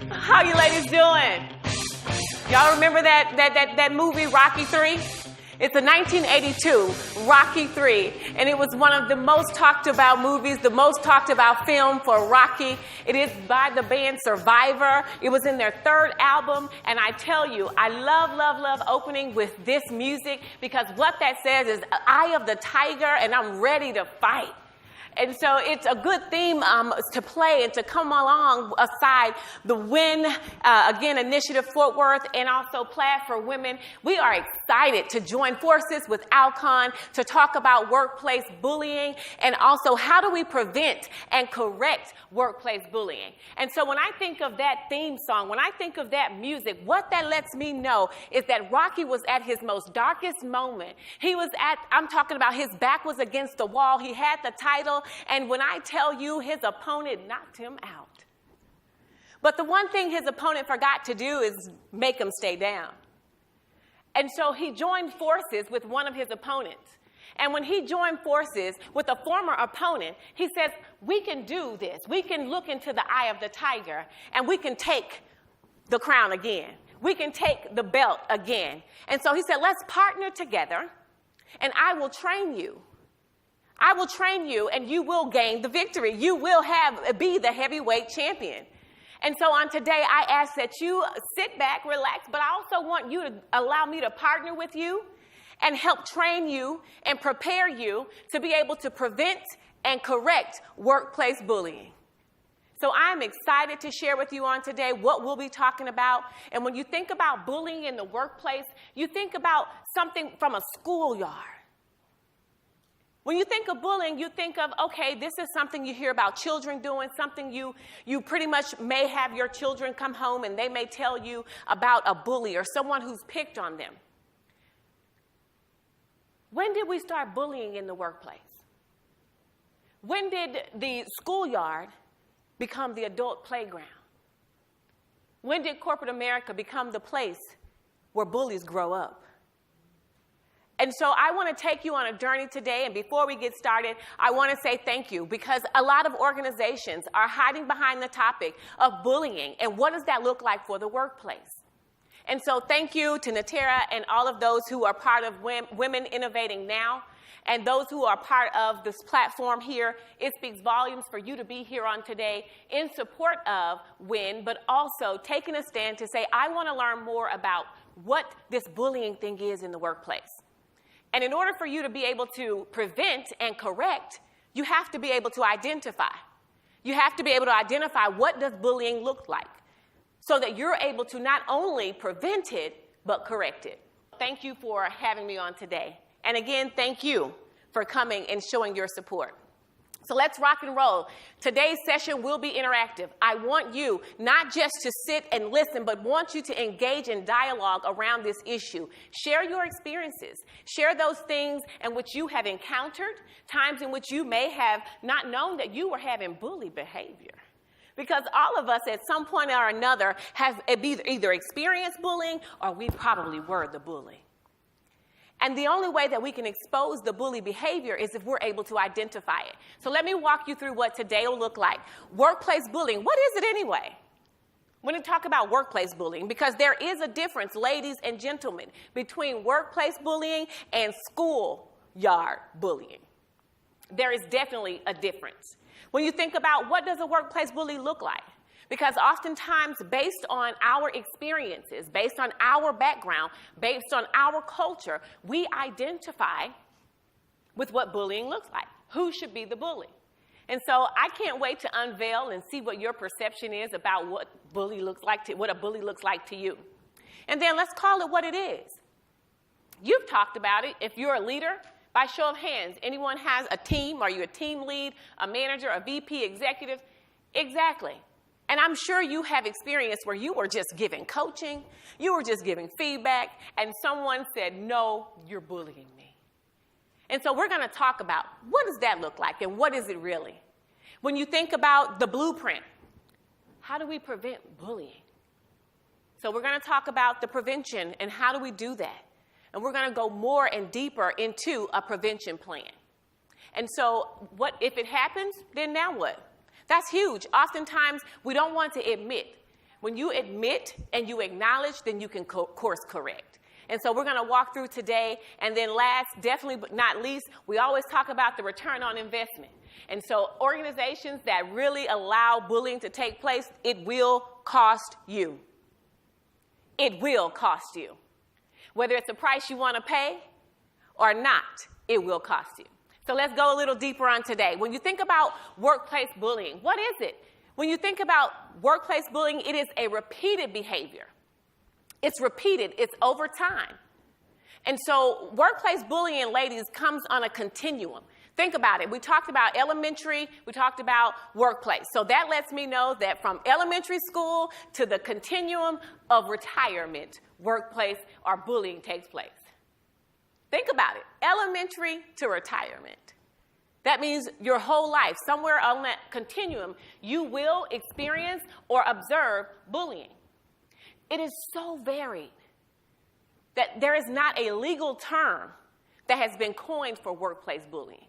How you ladies doing? Y'all remember that movie, Rocky III? It's a 1982 Rocky III, and it was one of the most talked about movies, the most talked about film for Rocky. It is by the band Survivor. It was in their third album, and I tell you, I love opening with this music because what that says is, Eye of the Tiger, and I'm ready to fight. And so it's a good theme to play and to come along aside the WIN, again, Initiative Fort Worth, and also Plaid for Women. We are excited to join forces with Alcon to talk about workplace bullying and also how do we prevent and correct workplace bullying. And so when I think of that theme song, when I think of that music, what that lets me know is that Rocky was at his most darkest moment. I'm talking about his back was against the wall. He had the title. And when I tell you, his opponent knocked him out. But the one thing his opponent forgot to do is make him stay down. And so he joined forces with one of his opponents. And when he joined forces with a former opponent, he says, we can do this. We can look into the eye of the tiger, and we can take the crown again. We can take the belt again. And so he said, let's partner together, and I will train you. I will train you, and you will gain the victory. You will be the heavyweight champion. And so on today, I ask that you sit back, relax, but I also want you to allow me to partner with you and help train you and prepare you to be able to prevent and correct workplace bullying. So I'm excited to share with you on today what we'll be talking about. And when you think about bullying in the workplace, you think about something from a schoolyard. When you think of bullying, you think of, okay, this is something you hear about children doing, something you pretty much may have your children come home and they may tell you about a bully or someone who's picked on them. When did we start bullying in the workplace? When did the schoolyard become the adult playground? When did corporate America become the place where bullies grow up? And so I want to take you on a journey today, and before we get started, I want to say thank you because a lot of organizations are hiding behind the topic of bullying and what does that look like for the workplace. And so thank you to Natera and all of those who are part of Women Innovating Now and those who are part of this platform here. It speaks volumes for you to be here on today in support of WIN, but also taking a stand to say, I want to learn more about what this bullying thing is in the workplace. And in order for you to be able to prevent and correct, you have to be able to identify. You have to be able to identify what does bullying look like so that you're able to not only prevent it, but correct it. Thank you for having me on today. And again, thank you for coming and showing your support. So let's rock and roll. Today's session will be interactive. I want you not just to sit and listen, but want you to engage in dialogue around this issue. Share your experiences. Share those things in which you have encountered, times in which you may have not known that you were having bully behavior. Because all of us at some point or another have either experienced bullying or we probably were the bully. And the only way that we can expose the bully behavior is if we're able to identify it. So let me walk you through what today will look like. Workplace bullying, what is it anyway? When we talk about workplace bullying, because there is a difference, ladies and gentlemen, between workplace bullying and schoolyard bullying. There is definitely a difference. When you think about what does a workplace bully look like? Because oftentimes, based on our experiences, based on our background, based on our culture, we identify with what bullying looks like. Who should be the bully? And so I can't wait to unveil and see what your perception is about what a bully looks like to you. And then let's call it what it is. You've talked about it. If you're a leader, by show of hands, anyone has a team? Are you a team lead, a manager, a VP, executive? Exactly. And I'm sure you have experience where you were just giving coaching, you were just giving feedback, and someone said, no, you're bullying me. And so we're going to talk about what does that look like and what is it really? When you think about the blueprint, how do we prevent bullying? So we're going to talk about the prevention and how do we do that? And we're going to go more and deeper into a prevention plan. And so what if it happens, then now what? That's huge. Oftentimes, we don't want to admit When you admit and you acknowledge, then you can course correct. And so we're going to walk through today. And then last, definitely but not least, we always talk about the return on investment. And so organizations that really allow bullying to take place, it will cost you. It will cost you. Whether it's a price you want to pay or not, it will cost you. So let's go a little deeper on today. When you think about workplace bullying, what is it? When you think about workplace bullying, it is a repeated behavior. It's repeated. It's over time. And so workplace bullying, ladies, comes on a continuum. Think about it. We talked about elementary. We talked about workplace. So that lets me know that from elementary school to the continuum of retirement, workplace or bullying takes place. Think about it. Elementary to retirement. That means your whole life, somewhere on that continuum, you will experience or observe bullying. It is so varied that there is not a legal term that has been coined for workplace bullying,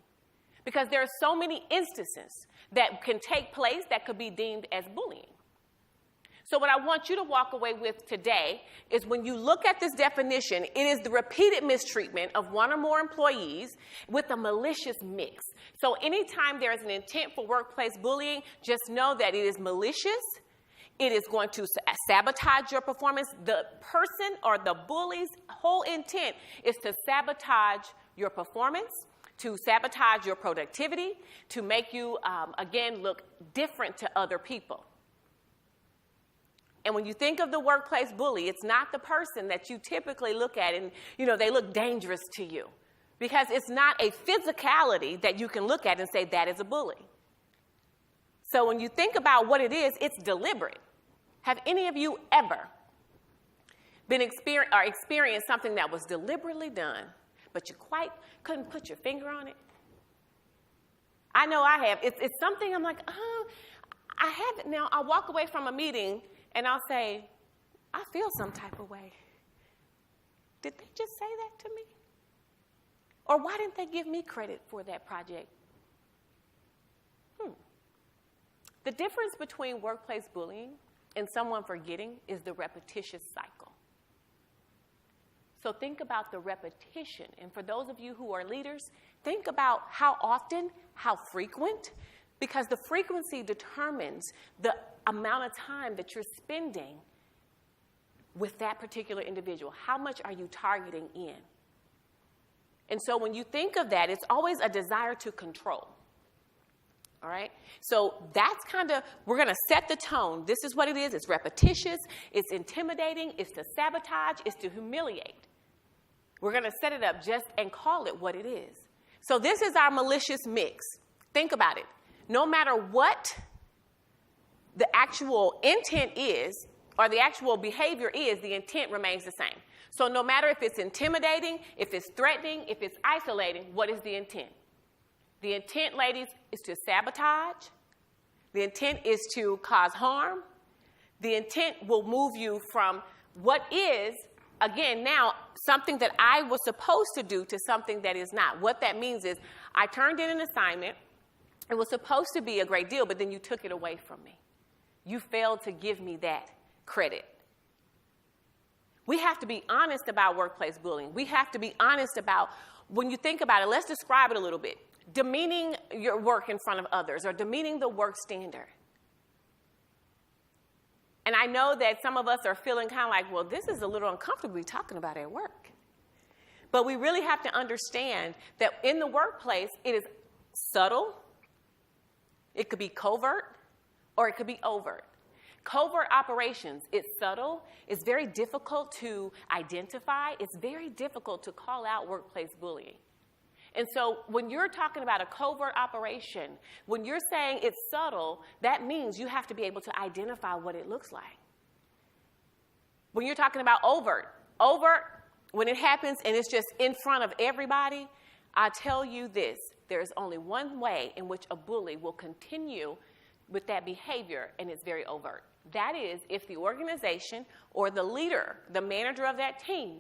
because there are so many instances that can take place that could be deemed as bullying. So what I want you to walk away with today is when you look at this definition, it is the repeated mistreatment of one or more employees with a malicious mix. So anytime there is an intent for workplace bullying, just know that it is malicious. It is going to sabotage your performance. The person or the bully's whole intent is to sabotage your performance, to sabotage your productivity, to make you, again, look different to other people. And when you think of the workplace bully, it's not the person that you typically look at and, they look dangerous to you. Because it's not a physicality that you can look at and say that is a bully. So when you think about what it is, it's deliberate. Have any of you ever been experienced something that was deliberately done, but you quite couldn't put your finger on it? I know I have. It's something I'm like, I have it now. I'll walk away from a meeting and I'll say, I feel some type of way. Did they just say that to me? Or why didn't they give me credit for that project? The difference between workplace bullying and someone forgetting is the repetitious cycle. So think about the repetition. And for those of you who are leaders, think about how often, how frequent, because the frequency determines the amount of time that you're spending with that particular individual. How much are you targeting in? And so when you think of that, it's always a desire to control. All right? So that's we're going to set the tone. This is what it is. It's repetitious. It's intimidating. It's to sabotage. It's to humiliate. We're going to set it up just and call it what it is. So this is our malicious mix. Think about it. No matter what the actual intent is or the actual behavior is, the intent remains the same. So no matter if it's intimidating, if it's threatening, if it's isolating, what is the intent? The intent, ladies, is to sabotage. The intent is to cause harm. The intent will move you from what is, again, now something that I was supposed to do to something that is not. What that means is I turned in an assignment. It was supposed to be a great deal, but then you took it away from me. You failed to give me that credit. We have to be honest about workplace bullying. We have to be honest about, when you think about it, let's describe it a little bit. Demeaning your work in front of others or demeaning the work standard. And I know that some of us are feeling kind of like, well, this is a little uncomfortable to be talking about at work. But we really have to understand that in the workplace, it is subtle. It could be covert, or it could be overt. Covert operations, it's subtle. It's very difficult to identify. It's very difficult to call out workplace bullying. And so when you're talking about a covert operation, when you're saying it's subtle, that means you have to be able to identify what it looks like. When you're talking about overt, when it happens and it's just in front of everybody, I tell you this, there is only one way in which a bully will continue with that behavior, and it's very overt. That is if the organization or the leader, the manager of that team,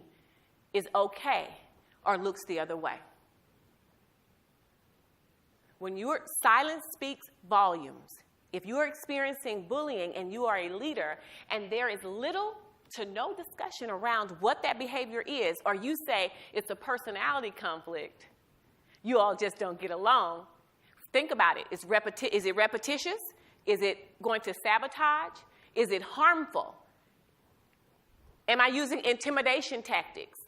is okay or looks the other way. When your silence speaks volumes, If you are experiencing bullying and you are a leader and there is little to no discussion around what that behavior is, or you say it's a personality conflict, you all just don't get along, think about it. Is it repetitious? Is it going to sabotage? Is it harmful? Am I using intimidation tactics?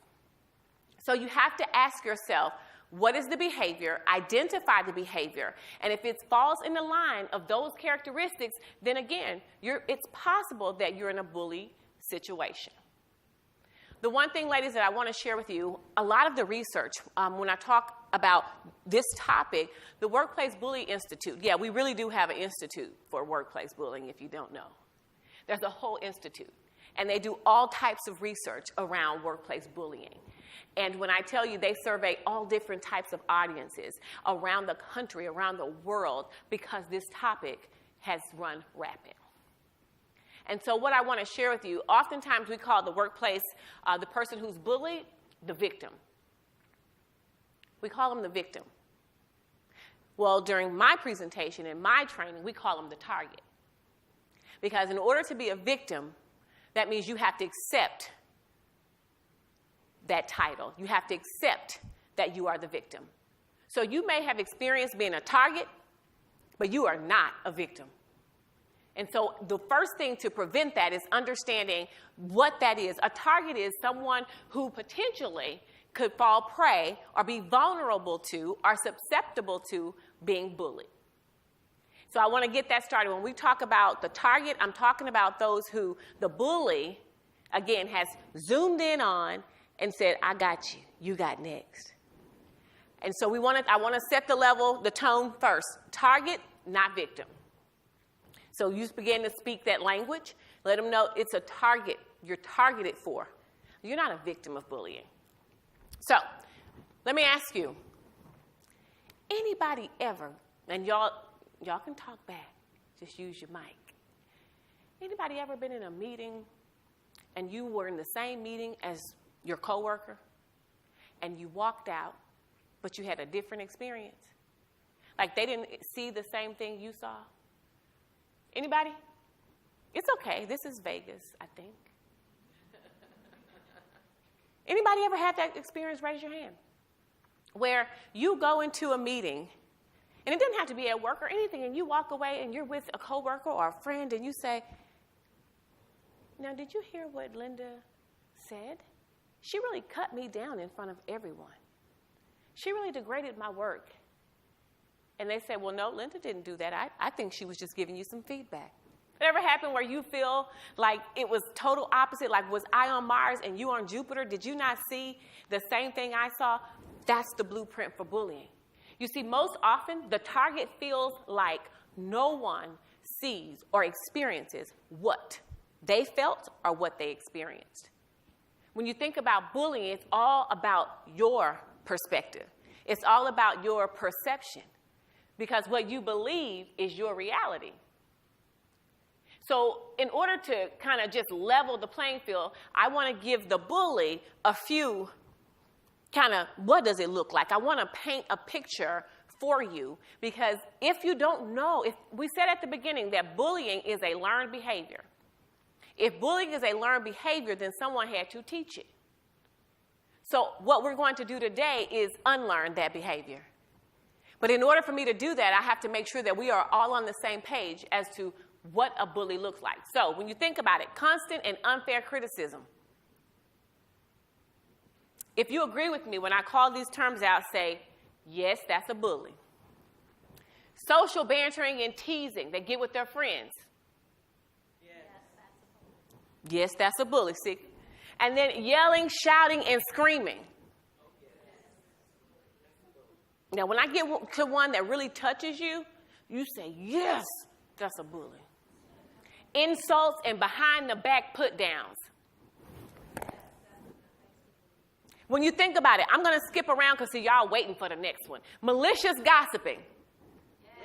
So you have to ask yourself, what is the behavior? Identify the behavior. And if it falls in the line of those characteristics, then again, it's possible that you're in a bully situation. The one thing, ladies, that I want to share with you, a lot of the research, when I talk about this topic, the Workplace Bully Institute, yeah, we really do have an institute for workplace bullying, if you don't know. There's a whole institute, and they do all types of research around workplace bullying. And when I tell you they survey all different types of audiences around the country, around the world, because this topic has run rapid. And so what I want to share with you, oftentimes we call the workplace, the person who's bullied, the victim. We call them the victim. Well, during my presentation and my training, we call them the target. Because in order to be a victim, that means you have to accept that title. You have to accept that you are the victim. So you may have experienced being a target, but you are not a victim. And so the first thing to prevent that is understanding what that is. A target is someone who potentially could fall prey or be vulnerable to or susceptible to being bullied. So I want to get that started. When we talk about the target, I'm talking about those who the bully, again, has zoomed in on and said, I got you. You got next. And so I want to set the level, the tone first. Target, not victim. So you begin to speak that language. Let them know it's a target you're targeted for. You're not a victim of bullying. So let me ask you, anybody ever, and y'all can talk back, just use your mic. Anybody ever been in a meeting and you were in the same meeting as your coworker and you walked out, but you had a different experience? Like they didn't see the same thing you saw? Anybody? It's okay. This is Vegas, I think. Anybody ever had that experience? Raise your hand. Where you go into a meeting, and it doesn't have to be at work or anything, and you walk away and you're with a coworker or a friend and you say, now, did you hear what Linda said? She really cut me down in front of everyone. She really degraded my work. And they say, well, no, Linda didn't do that. I think she was just giving you some feedback. It ever happened where you feel like it was total opposite? Like, was I on Mars and you on Jupiter? Did you not see the same thing I saw? That's the blueprint for bullying. You see, most often, the target feels like no one sees or experiences what they felt or what they experienced. When you think about bullying, it's all about your perspective. It's all about your perception. Because what you believe is your reality. So in order to kind of just level the playing field, I want to give the bully a few kind of, what does it look like? I want to paint a picture for you, because if you don't know, if we said at the beginning that bullying is a learned behavior. If bullying is a learned behavior, then someone had to teach it. So what we're going to do today is unlearn that behavior. But in order for me to do that, I have to make sure that we are all on the same page as to what a bully looks like. So when you think about it, constant and unfair criticism. If you agree with me, when I call these terms out, say, yes, that's a bully. Social bantering and teasing, they get with their friends. Yes, that's a bully. See? And then yelling, shouting, and screaming. Now, when I get to one that really touches you, you say, yes, that's a bully. Insults and behind-the-back put-downs. When you think about it, I'm going to skip around because see, y'all waiting for the next one. Malicious gossiping. Yes,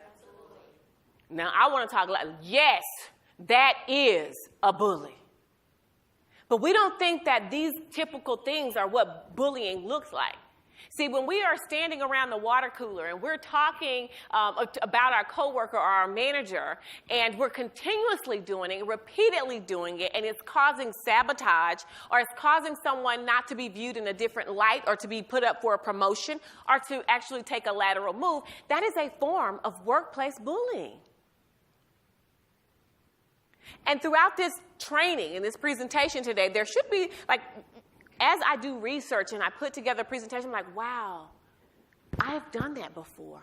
absolutely. Now, I want to talk like, yes, that is a bully. But we don't think that these typical things are what bullying looks like. See, when we are standing around the water cooler and we're talking about our coworker or our manager, and we're continuously doing it, repeatedly doing it, and it's causing sabotage, or it's causing someone not to be viewed in a different light, or to be put up for a promotion, or to actually take a lateral move, that is a form of workplace bullying. And throughout this training and this presentation today, there should be, like, as I do research and I put together a presentation, I'm like, wow, I have done that before.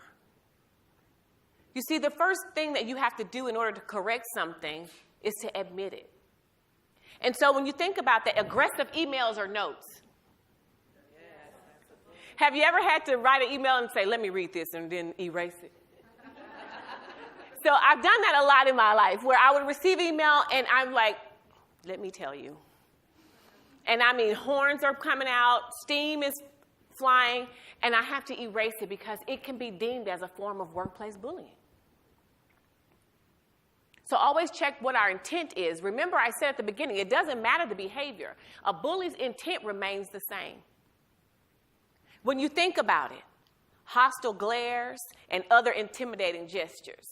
You see, the first thing that you have to do in order to correct something is to admit it. And so when you think about that, aggressive emails or notes. Have you ever had to write an email and say, let me read this, and then erase it? So I've done that a lot in my life, where I would receive email and I'm like, let me tell you. And I mean, horns are coming out, steam is flying, and I have to erase it because it can be deemed as a form of workplace bullying. So always check what our intent is. Remember, I said at the beginning, it doesn't matter the behavior. A bully's intent remains the same. When you think about it, hostile glares and other intimidating gestures.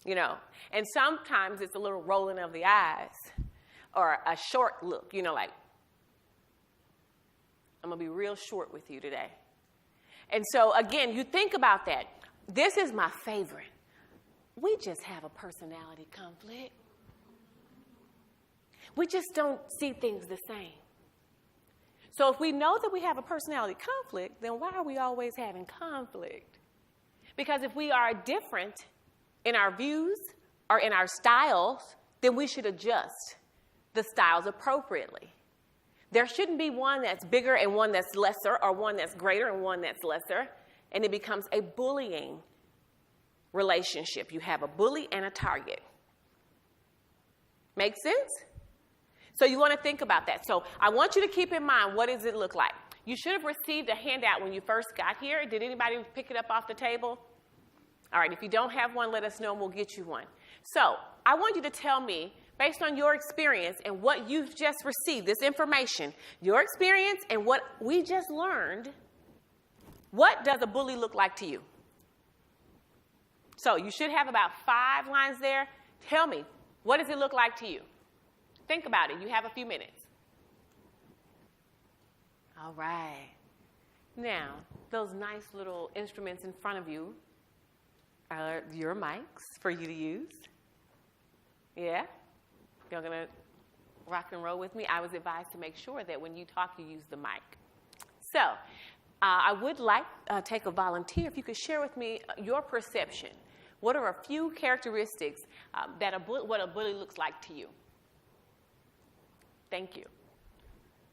You know, and sometimes it's a little rolling of the eyes or a short look, you know, like, I'm going to be real short with you today. And so, again, you think about that. This is my favorite. We just have a personality conflict. We just don't see things the same. So if we know that we have a personality conflict, then why are we always having conflict? Because if we are different in our views or in our styles, then we should adjust the styles appropriately. There shouldn't be one that's bigger and one that's lesser, or one that's greater and one that's lesser, and it becomes a bullying relationship. You have a bully and a target. Make sense? So you want to think about that. So I want you to keep in mind, what does it look like? You should have received a handout when you first got here. Did anybody pick it up off the table? All right, if you don't have one, let us know and we'll get you one. So I want you to tell me, based on your experience and what you've just received, this information, your experience and what we just learned, what does a bully look like to you? So you should have about 5 lines there. Tell me, what does it look like to you? Think about it. You have a few minutes. All right. Now, those nice little instruments in front of you are your mics for you to use. Yeah? You're going to rock and roll with me? I was advised to make sure that when you talk, you use the mic. So I would like to take a volunteer. If you could share with me your perception. What are a few characteristics what a bully looks like to you? Thank you.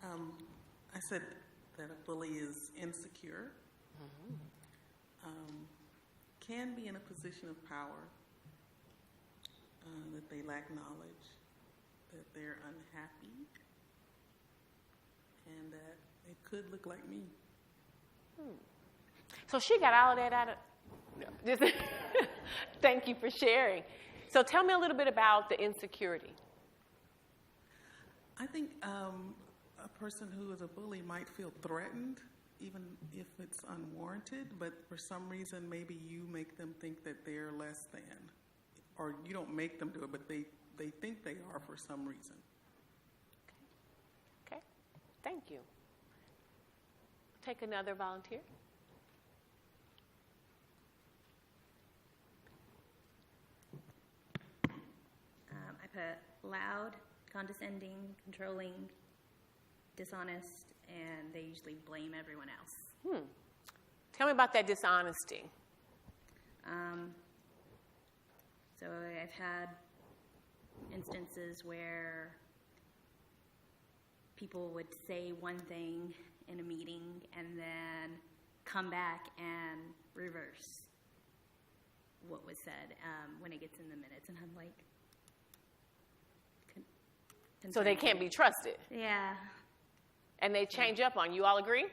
I said that a bully is insecure, can be in a position of power, that they lack knowledge, that they're unhappy, and that they could look like me. So she got all of that out of... No. Thank you for sharing. So tell me a little bit about the insecurity. I think a person who is a bully might feel threatened, even if it's unwarranted, but for some reason maybe you make them think that they're less than. Or you don't make them do it, but they think they are for some reason. Okay. Thank you. Take another volunteer. I put loud, condescending, controlling, dishonest, and they usually blame everyone else. Tell me about that dishonesty. So I've had instances where people would say one thing in a meeting and then come back and reverse what was said when it gets in the minutes. And I'm like... So they can't be trusted. Yeah. And they change up on you. All agree?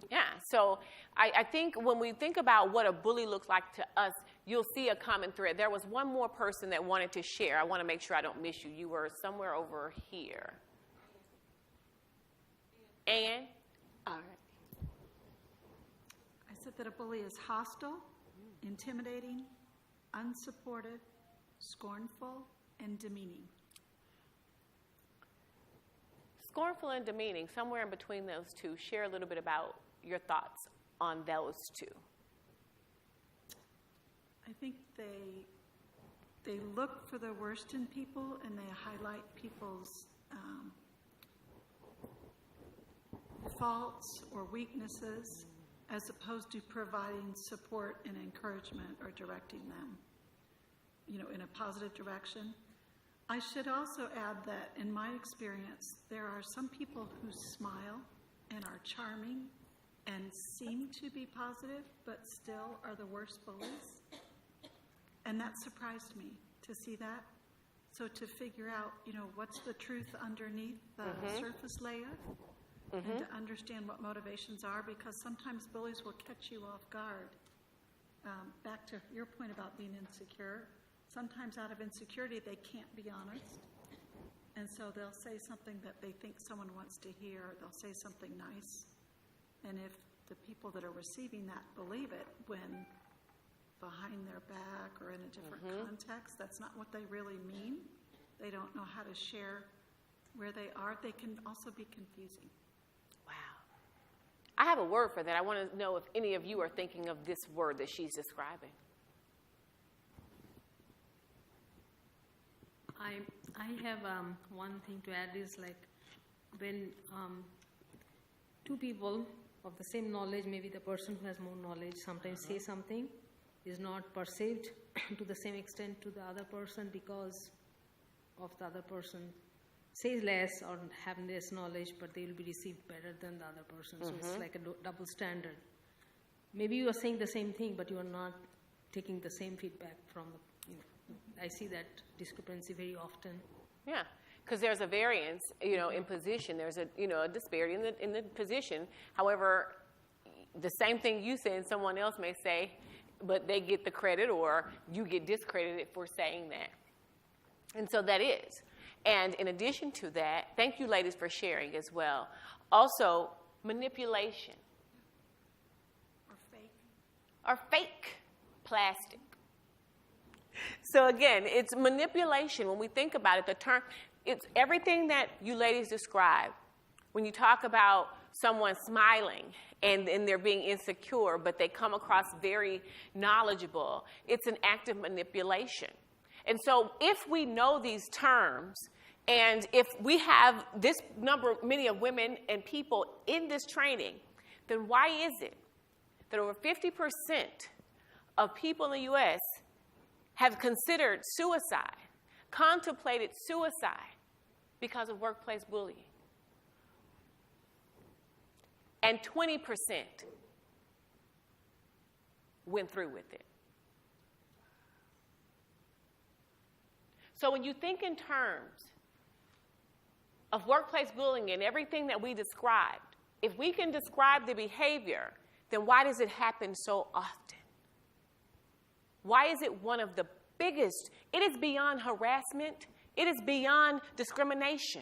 Yeah. So I think when we think about what a bully looks like to us, you'll see a common thread. There was one more person that wanted to share. I want to make sure I don't miss you. You were somewhere over here. Ann? All right. I said that a bully is hostile, intimidating, unsupportive, scornful, and demeaning. Scornful and demeaning, somewhere in between those two. Share a little bit about your thoughts on those two. I think they look for the worst in people, and they highlight people's faults or weaknesses, as opposed to providing support and encouragement or directing them, in a positive direction. I should also add that in my experience, there are some people who smile and are charming and seem to be positive, but still are the worst bullies. And that surprised me to see that. So to figure out, what's the truth underneath the surface layer, and to understand what motivations are, because sometimes bullies will catch you off guard. Back to your point about being insecure, sometimes out of insecurity they can't be honest. And so they'll say something that they think someone wants to hear, or they'll say something nice. And if the people that are receiving that believe it, when behind their back or in a different context, that's not what they really mean. They don't know how to share where they are. They can also be confusing. Wow. I have a word for that. I want to know if any of you are thinking of this word that she's describing. I have one thing to add is like when two people of the same knowledge, maybe the person who has more knowledge sometimes say something is not perceived to the same extent to the other person because of the other person says less or have less knowledge, but they will be received better than the other person. So it's like a double standard. Maybe you are saying the same thing, but you are not taking the same feedback from the, I see that discrepancy very often. Yeah, because there's a variance, in position. There's a disparity in the position. However, the same thing you say and someone else may say, but they get the credit or you get discredited for saying that. And so that is. And in addition to that, thank you ladies for sharing as well. Also, manipulation. Or fake plastic. So again, it's manipulation. When we think about it, the term, it's everything that you ladies describe. When you talk about someone smiling and they're being insecure, but they come across very knowledgeable, it's an act of manipulation. And so if we know these terms, and if we have this number, many of women and people in this training, then why is it that over 50% of people in the U.S. have considered suicide, contemplated suicide because of workplace bullying? And 20% went through with it. So when you think in terms of workplace bullying and everything that we described, if we can describe the behavior, then why does it happen so often? Why is it one of the biggest? It is beyond harassment. It is beyond discrimination.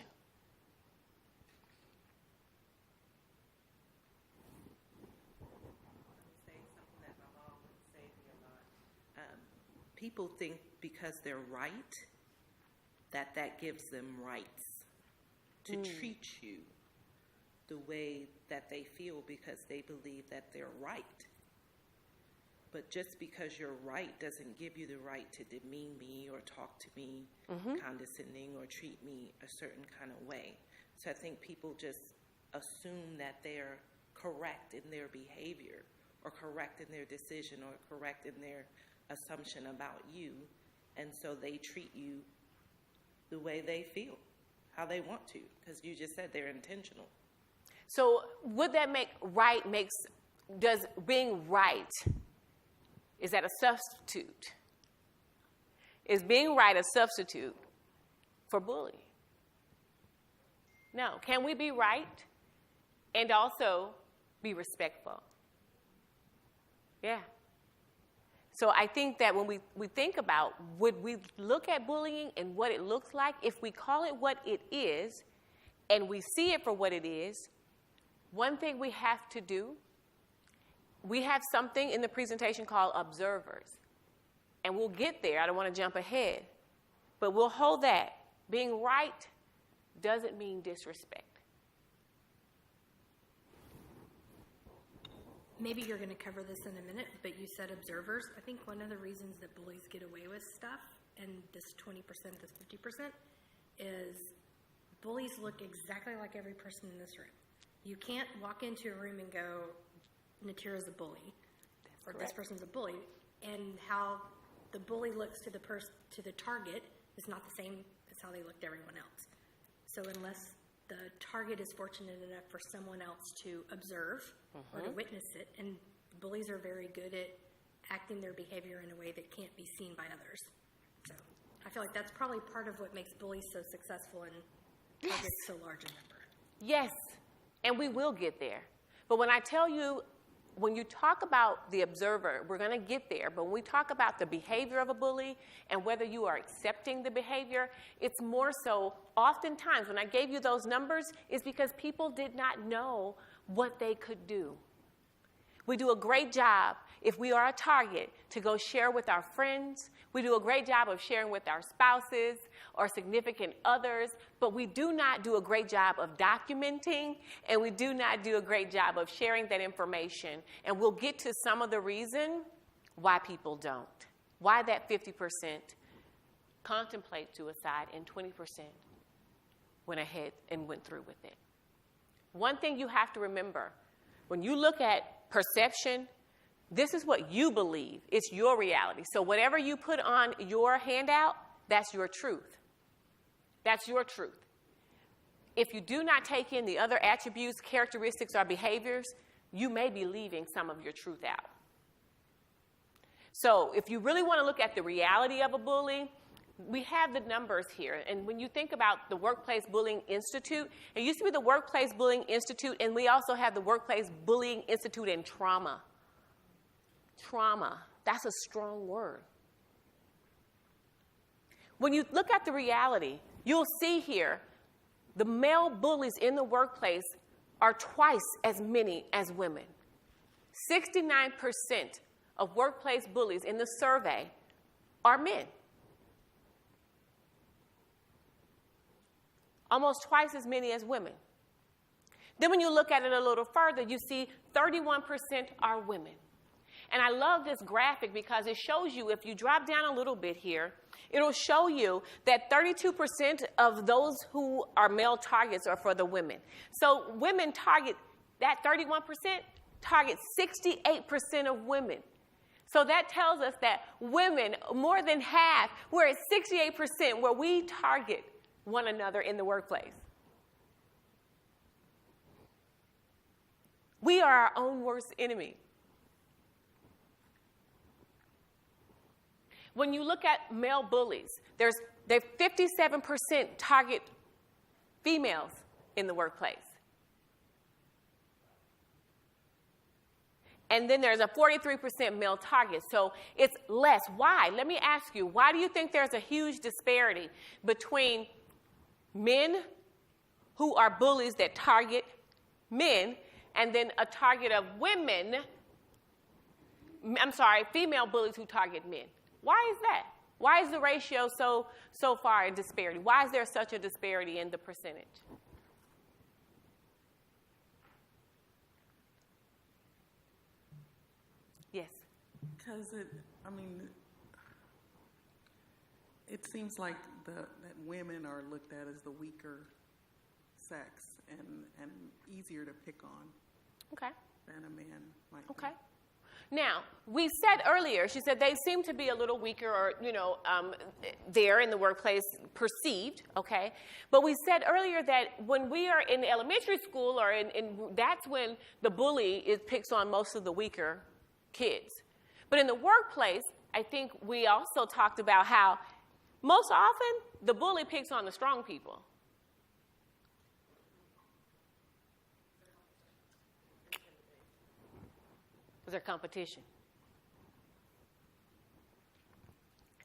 People think because they're right, that gives them rights to treat you the way that they feel because they believe that they're right. But just because you're right doesn't give you the right to demean me or talk to me condescending or treat me a certain kind of way. So I think people just assume that they're correct in their behavior or correct in their decision or correct in their assumption about you, and so they treat you the way they feel, how they want to, because you just said they're intentional. So would that make right does being right, is that a substitute? Is being right a substitute for bullying? No. Can we be right and also be respectful? Yeah. So I think that when we think about, would we look at bullying and what it looks like, if we call it what it is and we see it for what it is, One thing we have to do, we have something in the presentation called observers. And we'll get there. I don't want to jump ahead. But we'll hold that. Being right doesn't mean disrespect. Maybe you're going to cover this in a minute, but you said observers. I think one of the reasons that bullies get away with stuff, and this 20%, this 50%, is bullies look exactly like every person in this room. You can't walk into a room and go, Natira's a bully, or this person's a bully, and how the bully looks to the target is not the same as how they look to everyone else. So unless the target is fortunate enough for someone else to observe or to witness it, and bullies are very good at acting their behavior in a way that can't be seen by others. So I feel like that's probably part of what makes bullies so successful and target so large a number. Yes, and we will get there. But when I tell you, when you talk about the observer, we're going to get there, but when we talk about the behavior of a bully and whether you are accepting the behavior, it's more so oftentimes when I gave you those numbers is because people did not know what they could do. We do a great job, if we are a target, to go share with our friends. We do a great job of sharing with our spouses or significant others, but we do not do a great job of documenting, and we do not do a great job of sharing that information. And we'll get to some of the reason why people don't. Why that 50% contemplate suicide and 20% went ahead and went through with it. One thing you have to remember, when you look at perception, this is what you believe. It's your reality. So whatever you put on your handout, that's your truth. That's your truth. If you do not take in the other attributes, characteristics, or behaviors, you may be leaving some of your truth out. So if you really want to look at the reality of a bully, we have the numbers here. And when you think about the Workplace Bullying Institute, it used to be the Workplace Bullying Institute, and we also have the Workplace Bullying Institute in Trauma. Trauma, that's a strong word. When you look at the reality, you'll see here the male bullies in the workplace are twice as many as women. 69% of workplace bullies in the survey are men. Almost twice as many as women. Then when you look at it a little further, you see 31% are women. And I love this graphic because it shows you, if you drop down a little bit here, it'll show you that 32% of those who are male targets are for the women. So women target, that 31% target 68% of women. So that tells us that women, more than half, we're at 68% where we target one another in the workplace. We are our own worst enemy. When you look at male bullies, they 57% target females in the workplace. And then there's a 43% male target, so it's less. Why? Let me ask you, why do you think there's a huge disparity between men who are bullies that target men and then a target of women, female bullies who target men? Why is that? Why is the ratio so far in disparity? Why is there such a disparity in the percentage? Yes. Because it seems like that women are looked at as the weaker sex and easier to pick on. Okay. Than a man might be. Okay. Now, we said earlier, she said they seem to be a little weaker or, there in the workplace, perceived, okay? But we said earlier that when we are in elementary school or that's when the bully picks on most of the weaker kids. But in the workplace, I think we also talked about how most often the bully picks on the strong people. Their competition.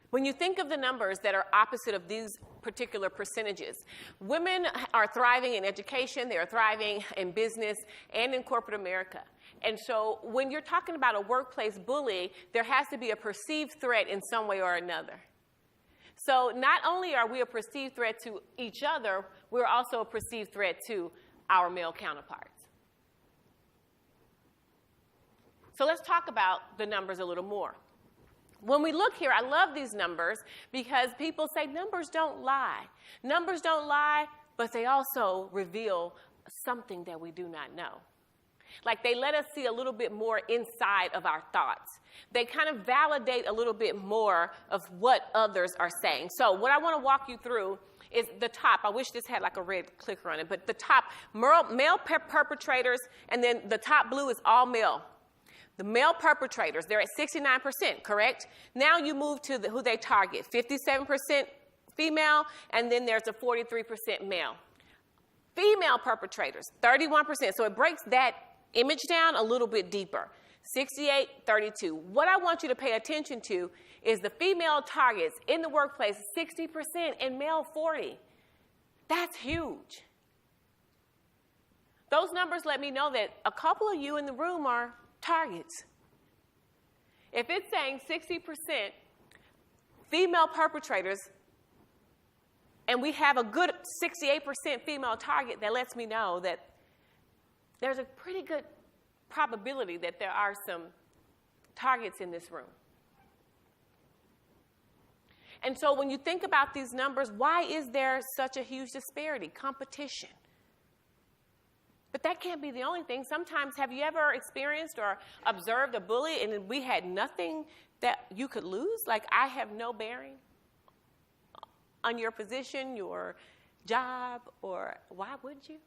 When you think of the numbers that are opposite of these particular percentages. Women are thriving in education, they are thriving in business and in corporate America. And so when you're talking about a workplace bully, there has to be a perceived threat in some way or another. So not only are we a perceived threat to each other, we're also a perceived threat to our male counterparts. So let's talk about the numbers a little more. When we look here, I love these numbers because people say numbers don't lie. Numbers don't lie, but they also reveal something that we do not know. Like they let us see a little bit more inside of our thoughts. They kind of validate a little bit more of what others are saying. So what I want to walk you through is the top. I wish this had like a red clicker on it, but the top, male perpetrators, and then the top blue is all male. The male perpetrators, they're at 69%, correct? Now you move to who they target, 57% female, and then there's a 43% male. Female perpetrators, 31%. So it breaks that image down a little bit deeper, 68, 32. What I want you to pay attention to is the female targets in the workplace, 60%, and male 40%. That's huge. Those numbers let me know that a couple of you in the room are targets. If it's saying 60% female perpetrators and we have a good 68% female target, that lets me know that there's a pretty good probability that there are some targets in this room. And so when you think about these numbers, why is there such a huge disparity? Competition. But that can't be the only thing. Sometimes, have you ever experienced or observed a bully and we had nothing that you could lose? Like, I have no bearing on your position, your job, or why would you?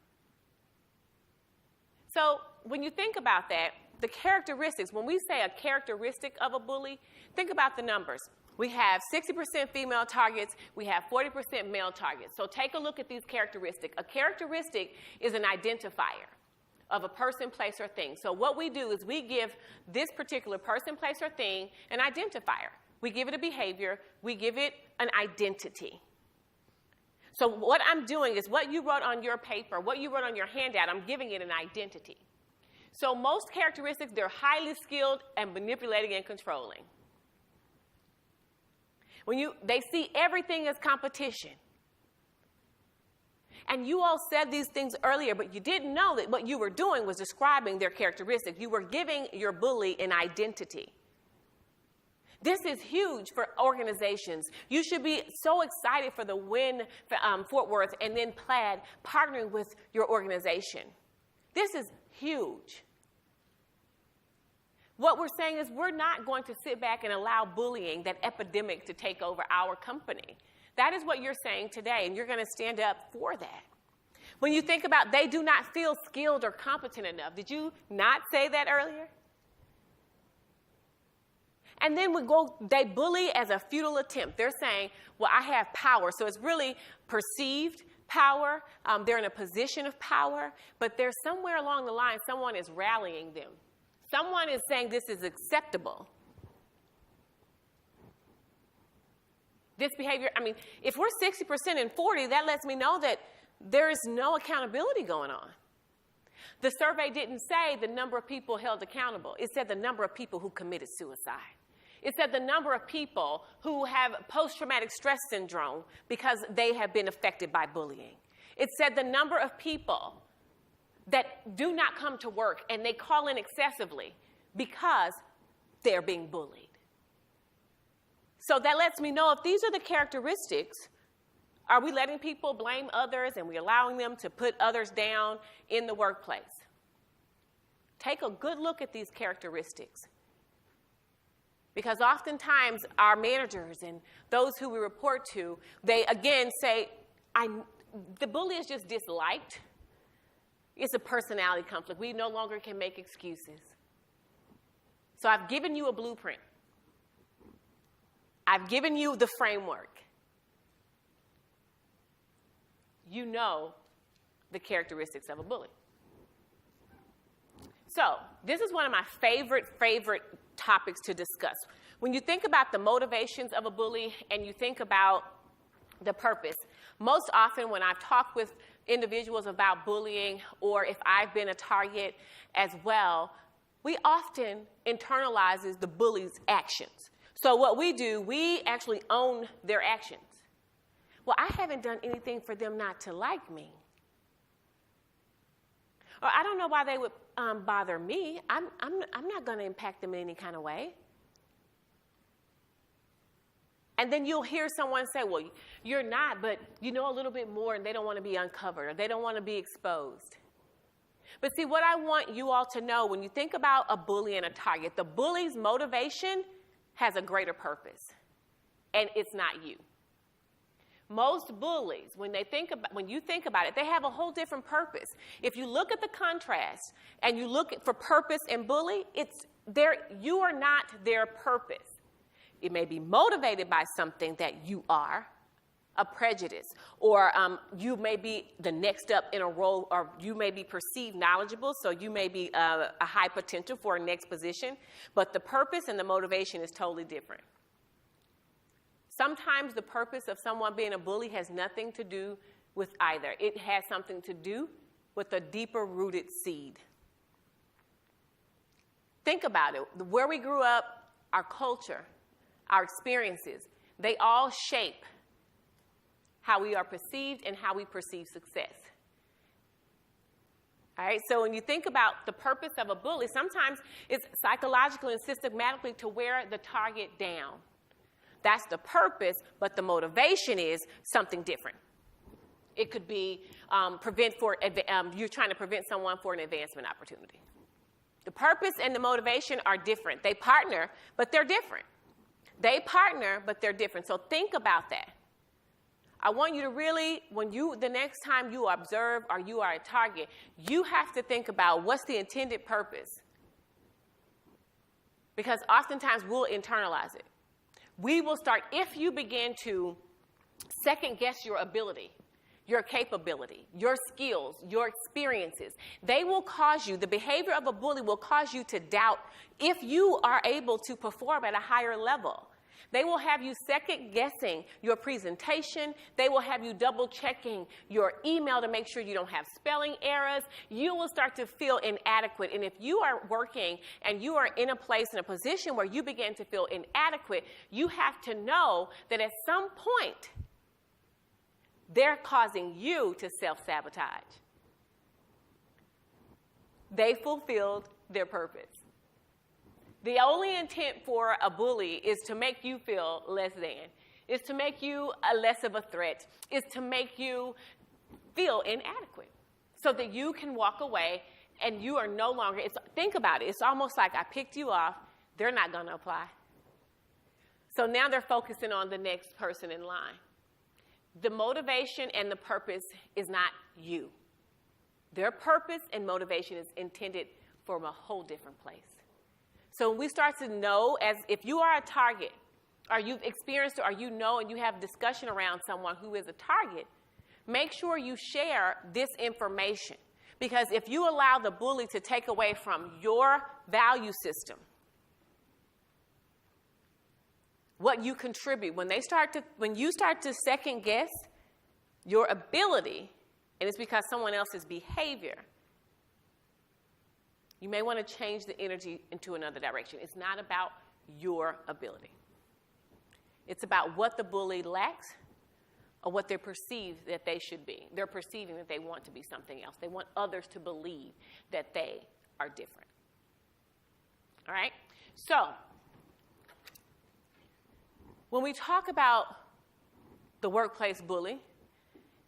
So when you think about that, the characteristics, when we say a characteristic of a bully, think about the numbers. We have 60% female targets. We have 40% male targets. So take a look at these characteristics. A characteristic is an identifier of a person, place, or thing. So what we do is we give this particular person, place, or thing an identifier. We give it a behavior. We give it an identity. So what I'm doing is what you wrote on your paper, what you wrote on your handout, I'm giving it an identity. So most characteristics, they're highly skilled and manipulating and controlling. They see everything as competition. And you all said these things earlier, but you didn't know that what you were doing was describing their characteristics. You were giving your bully an identity. This is huge for organizations. You should be so excited for the win Fort Worth and then Plaid partnering with your organization. This is huge. What we're saying is we're not going to sit back and allow bullying, that epidemic, to take over our company. That is what you're saying today, and you're going to stand up for that. When you think about they do not feel skilled or competent enough, did you not say that earlier? And then they bully as a futile attempt. They're saying, well, I have power. So it's really perceived power. They're in a position of power, but there's somewhere along the line, someone is rallying them. Someone is saying this is acceptable. This behavior, if we're 60% and 40%, that lets me know that there is no accountability going on. The survey didn't say the number of people held accountable. It said the number of people who committed suicide. It said the number of people who have post-traumatic stress syndrome because they have been affected by bullying. It said the number of people that do not come to work and they call in excessively because they're being bullied. So that lets me know if these are the characteristics, are we letting people blame others and we allowing them to put others down in the workplace? Take a good look at these characteristics. Because oftentimes our managers and those who we report to, they again say, the bully is just disliked. It's a personality conflict. We no longer can make excuses. So I've given you a blueprint. I've given you the framework. You know the characteristics of a bully. So this is one of my favorite topics to discuss. When you think about the motivations of a bully and you think about the purpose. Most often when I've talked with individuals about bullying, or if I've been a target as well, we often internalizes the bully's actions. So what we do, we actually own their actions. Well, I haven't done anything for them not to like me. Or I don't know why they would bother me. I'm not going to impact them in any kind of way. And then you'll hear someone say, well, you're not, but you know a little bit more, and they don't want to be uncovered, or they don't want to be exposed. But see, what I want you all to know, when you think about a bully and a target, the bully's motivation has a greater purpose, and it's not you. Most bullies, when you think about it, they have a whole different purpose. If you look at the contrast and you look for purpose in bully, you are not their purpose. It may be motivated by something that you are, a prejudice, or you may be the next up in a role, or you may be perceived knowledgeable, so you may be a high potential for a next position, but the purpose and the motivation is totally different. Sometimes the purpose of someone being a bully has nothing to do with either. It has something to do with a deeper rooted seed. Think about it. Where we grew up, our culture, our experiences, they all shape how we are perceived and how we perceive success. All right, so when you think about the purpose of a bully, sometimes it's psychologically and systematically to wear the target down. That's the purpose, but the motivation is something different. It could be you're trying to prevent someone for an advancement opportunity. The purpose and the motivation are different. They partner, but they're different. They partner, but they're different. So think about that. I want you to really, the next time you observe or you are a target, you have to think about what's the intended purpose. Because oftentimes we'll internalize it. We will start, if you begin to second guess your ability, your capability, your skills, your experiences, they will cause you, the behavior of a bully will cause you to doubt if you are able to perform at a higher level. They will have you second guessing your presentation. They will have you double checking your email to make sure you don't have spelling errors. You will start to feel inadequate. And if you are working and you are in a place, in a position where you begin to feel inadequate, you have to know that at some point, they're causing you to self-sabotage. They fulfilled their purpose. The only intent for a bully is to make you feel less than, is to make you less of a threat, is to make you feel inadequate so that you can walk away and you are no longer, think about it, it's almost like I picked you off, they're not going to apply. So now they're focusing on the next person in line. The motivation and the purpose is not you. Their purpose and motivation is intended from a whole different place. So when we start to know, as if you are a target, or you've experienced, or you know and you have discussion around someone who is a target, make sure you share this information. Because if you allow the bully to take away from your value system, what you contribute, when you start to second guess your ability, and it's because someone else's behavior, you may want to change the energy into another direction. It's not about your ability. It's about what the bully lacks or what they perceive that they should be. They're perceiving that they want to be something else. They want others to believe that they are different. All right? So, when we talk about the workplace bully,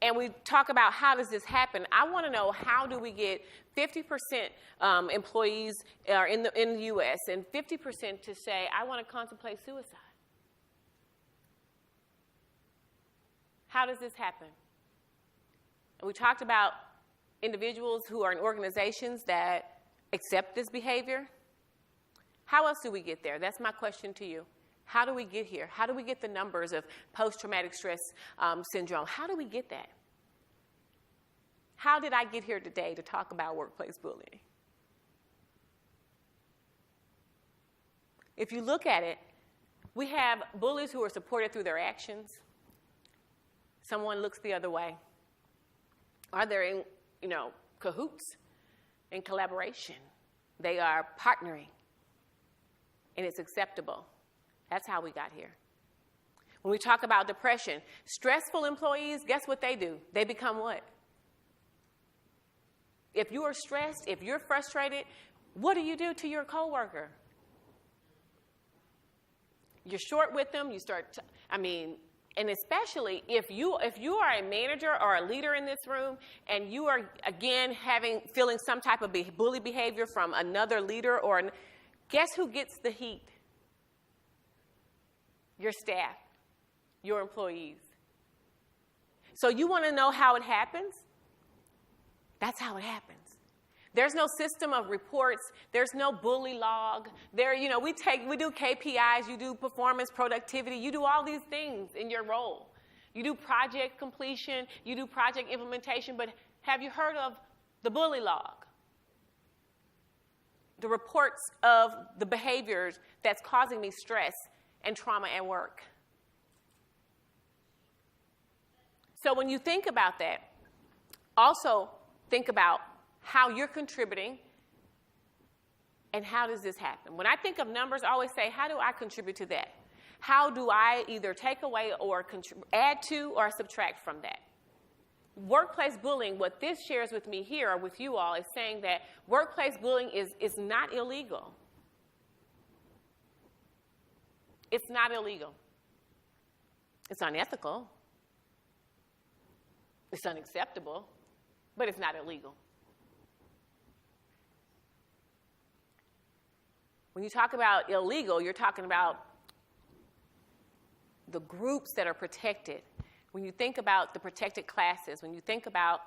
and we talk about how does this happen, I want to know, how do we get 50% employees in the U.S. and 50% to say, I want to contemplate suicide? How does this happen? And we talked about individuals who are in organizations that accept this behavior. How else do we get there? That's my question to you. How do we get here? How do we get the numbers of post-traumatic stress syndrome? How do we get that? How did I get here today to talk about workplace bullying? If you look at it, we have bullies who are supported through their actions. someone looks the other way, or they're in, cahoots, in collaboration. They are partnering, and it's acceptable. That's how we got here. When we talk about depression, stressful employees, guess what they do? They become what? If you are stressed, if you're frustrated, what do you do to your coworker? You're short with them. You start, and especially if you are a manager or a leader in this room, and you are again feeling some type of bully behavior from another leader, guess who gets the heat? Your staff, your employees. So you want to know how it happens? That's how it happens. There's no system of reports. There's no bully log. We do KPIs. You do performance, productivity. You do all these things in your role. You do project completion. You do project implementation. But have you heard of the bully log? The reports of the behaviors that's causing me stress and trauma at work. So when you think about that, also think about how you're contributing and how does this happen. When I think of numbers, I always say, how do I contribute to that? How do I either take away or add to or subtract from that? Workplace bullying, what this shares with me here or with you all, is saying that workplace bullying is not illegal. It's not illegal. It's unethical. It's unacceptable, but it's not illegal. When you talk about illegal, you're talking about the groups that are protected. When you think about the protected classes, when you think about,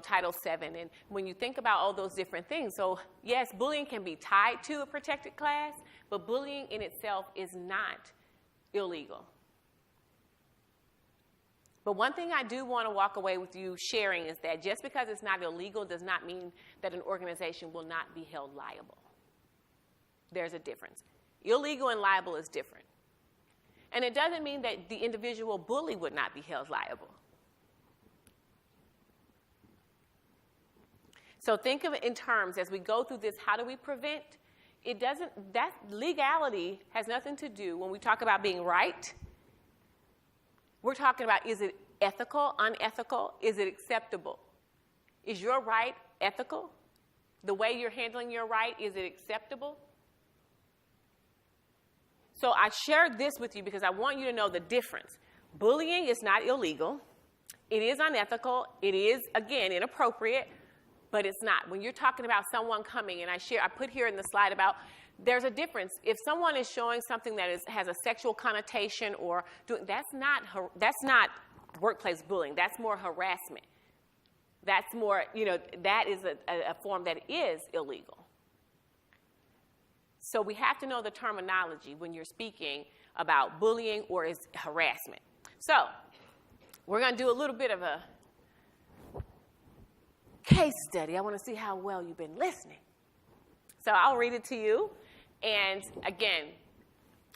Title VII, and when you think about all those different things. So, yes, bullying can be tied to a protected class, but bullying in itself is not illegal. But one thing I do want to walk away with you sharing is that just because it's not illegal does not mean that an organization will not be held liable. There's a difference. Illegal and liable is different. And it doesn't mean that the individual bully would not be held liable. So think of it in terms, as we go through this, how do we prevent? That legality has nothing to do, when we talk about being right, we're talking about, is it ethical, unethical? Is it acceptable? Is your right ethical? The way you're handling your right, is it acceptable? So I shared this with you because I want you to know the difference. Bullying is not illegal. It is unethical. It is, again, inappropriate, but it's not. When you're talking about someone coming, and I put here in the slide about, there's a difference. If someone is showing something that has a sexual connotation or that's not workplace bullying. That's more harassment. That's more, that is a form that is illegal. So we have to know the terminology when you're speaking about bullying or is harassment. So we're going to do a little bit of a case study. I want to see how well you've been listening. So I'll read it to you. And again,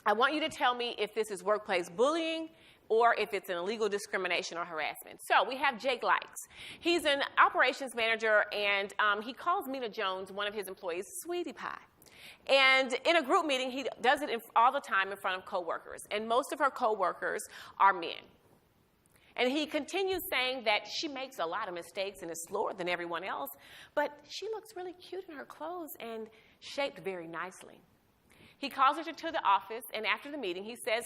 I want you to tell me if this is workplace bullying or if it's an illegal discrimination or harassment. So we have Jake Likes. He's an operations manager, and he calls Mina Jones, one of his employees, Sweetie Pie. And in a group meeting, he does it all the time in front of coworkers. And most of her coworkers are men. And he continues saying that she makes a lot of mistakes and is slower than everyone else, but she looks really cute in her clothes and shaped very nicely. He calls her to the office, and after the meeting, he says,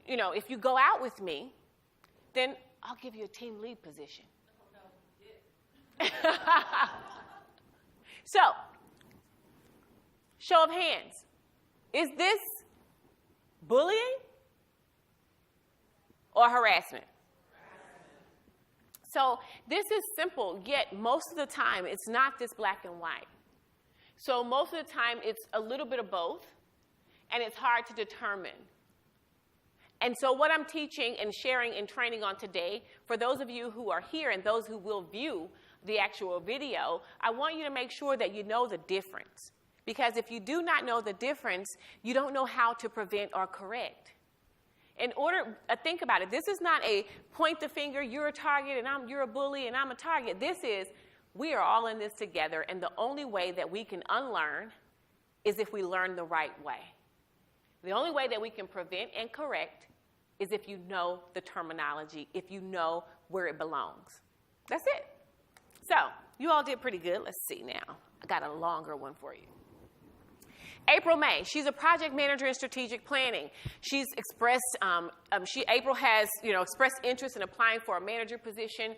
if you go out with me, then I'll give you a team lead position. So, show of hands. Is this bullying or harassment? So this is simple, yet most of the time it's not this black and white. So most of the time it's a little bit of both, and it's hard to determine. And so what I'm teaching and sharing and training on today, for those of you who are here and those who will view the actual video, I want you to make sure that you know the difference. Because if you do not know the difference, you don't know how to prevent or correct. Think about it. This is not a point the finger, you're a target, and you're a bully, and I'm a target. This is, we are all in this together, and the only way that we can unlearn is if we learn the right way. The only way that we can prevent and correct is if you know the terminology, if you know where it belongs. That's it. So, you all did pretty good. Let's see now. I got a longer one for you. April May, she's a project manager in strategic planning. She's expressed, April has, expressed interest in applying for a manager position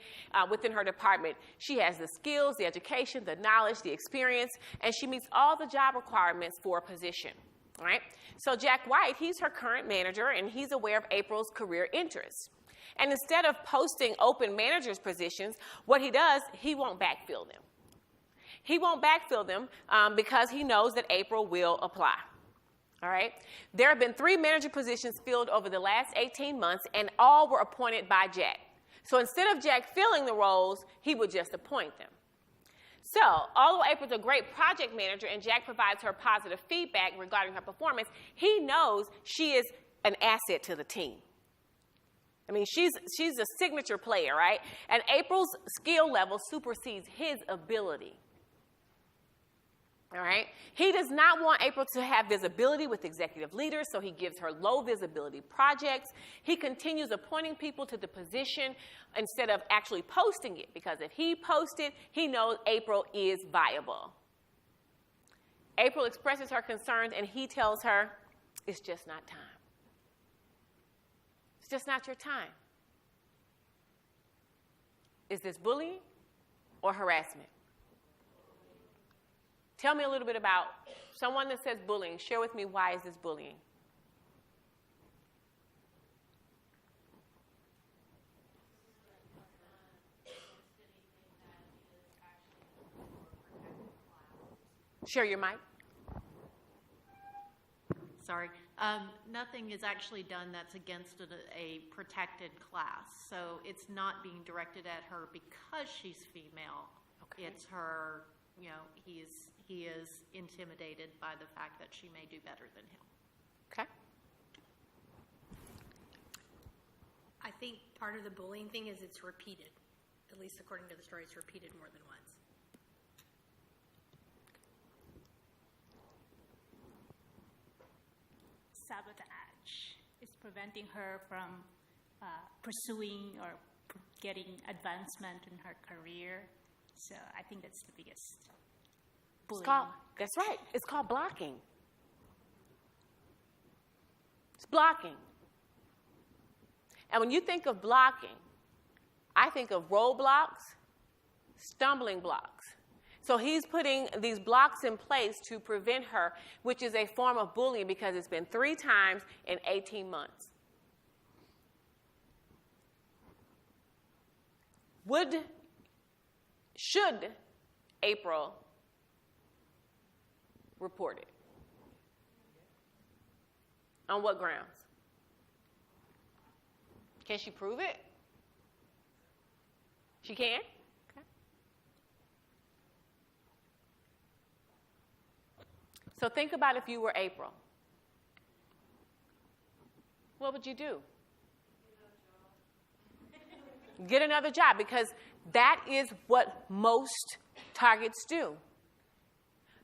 within her department. She has the skills, the education, the knowledge, the experience, and she meets all the job requirements for a position. All right? So Jack White, he's her current manager, and he's aware of April's career interests. And instead of posting open managers' positions, what he does, he won't backfill them. He won't backfill them because he knows that April will apply. All right? There have been 3 manager positions filled over the last 18 months, and all were appointed by Jack. So instead of Jack filling the roles, he would just appoint them. So, although April's a great project manager and Jack provides her positive feedback regarding her performance, he knows she is an asset to the team. I mean, she's a signature player, right? And April's skill level supersedes his ability. All right? He does not want April to have visibility with executive leaders, so he gives her low visibility projects. He continues appointing people to the position instead of actually posting it, because if he posts it, he knows April is viable. April expresses her concerns, and he tells her, it's just not time. It's just not your time. Is this bullying or harassment? Tell me a little bit about someone that says bullying. Share with me, why is this bullying? Share your mic. Sorry. Nothing is actually done that's against a protected class. So it's not being directed at her because she's female. Okay. It's her, he is intimidated by the fact that she may do better than him. Okay. I think part of the bullying thing is it's repeated. At least according to the story, it's repeated more than once. Sabotage is preventing her from pursuing or getting advancement in her career. So I think that's the biggest bullying. That's right. It's called blocking. It's blocking. And when you think of blocking, I think of roadblocks, stumbling blocks. So he's putting these blocks in place to prevent her, which is a form of bullying because it's been 3 times in 18 months. Should April report it? On what grounds? Can she prove it? She can? Okay. So think about if you were April. What would you do? Get another job, because that is what most targets do.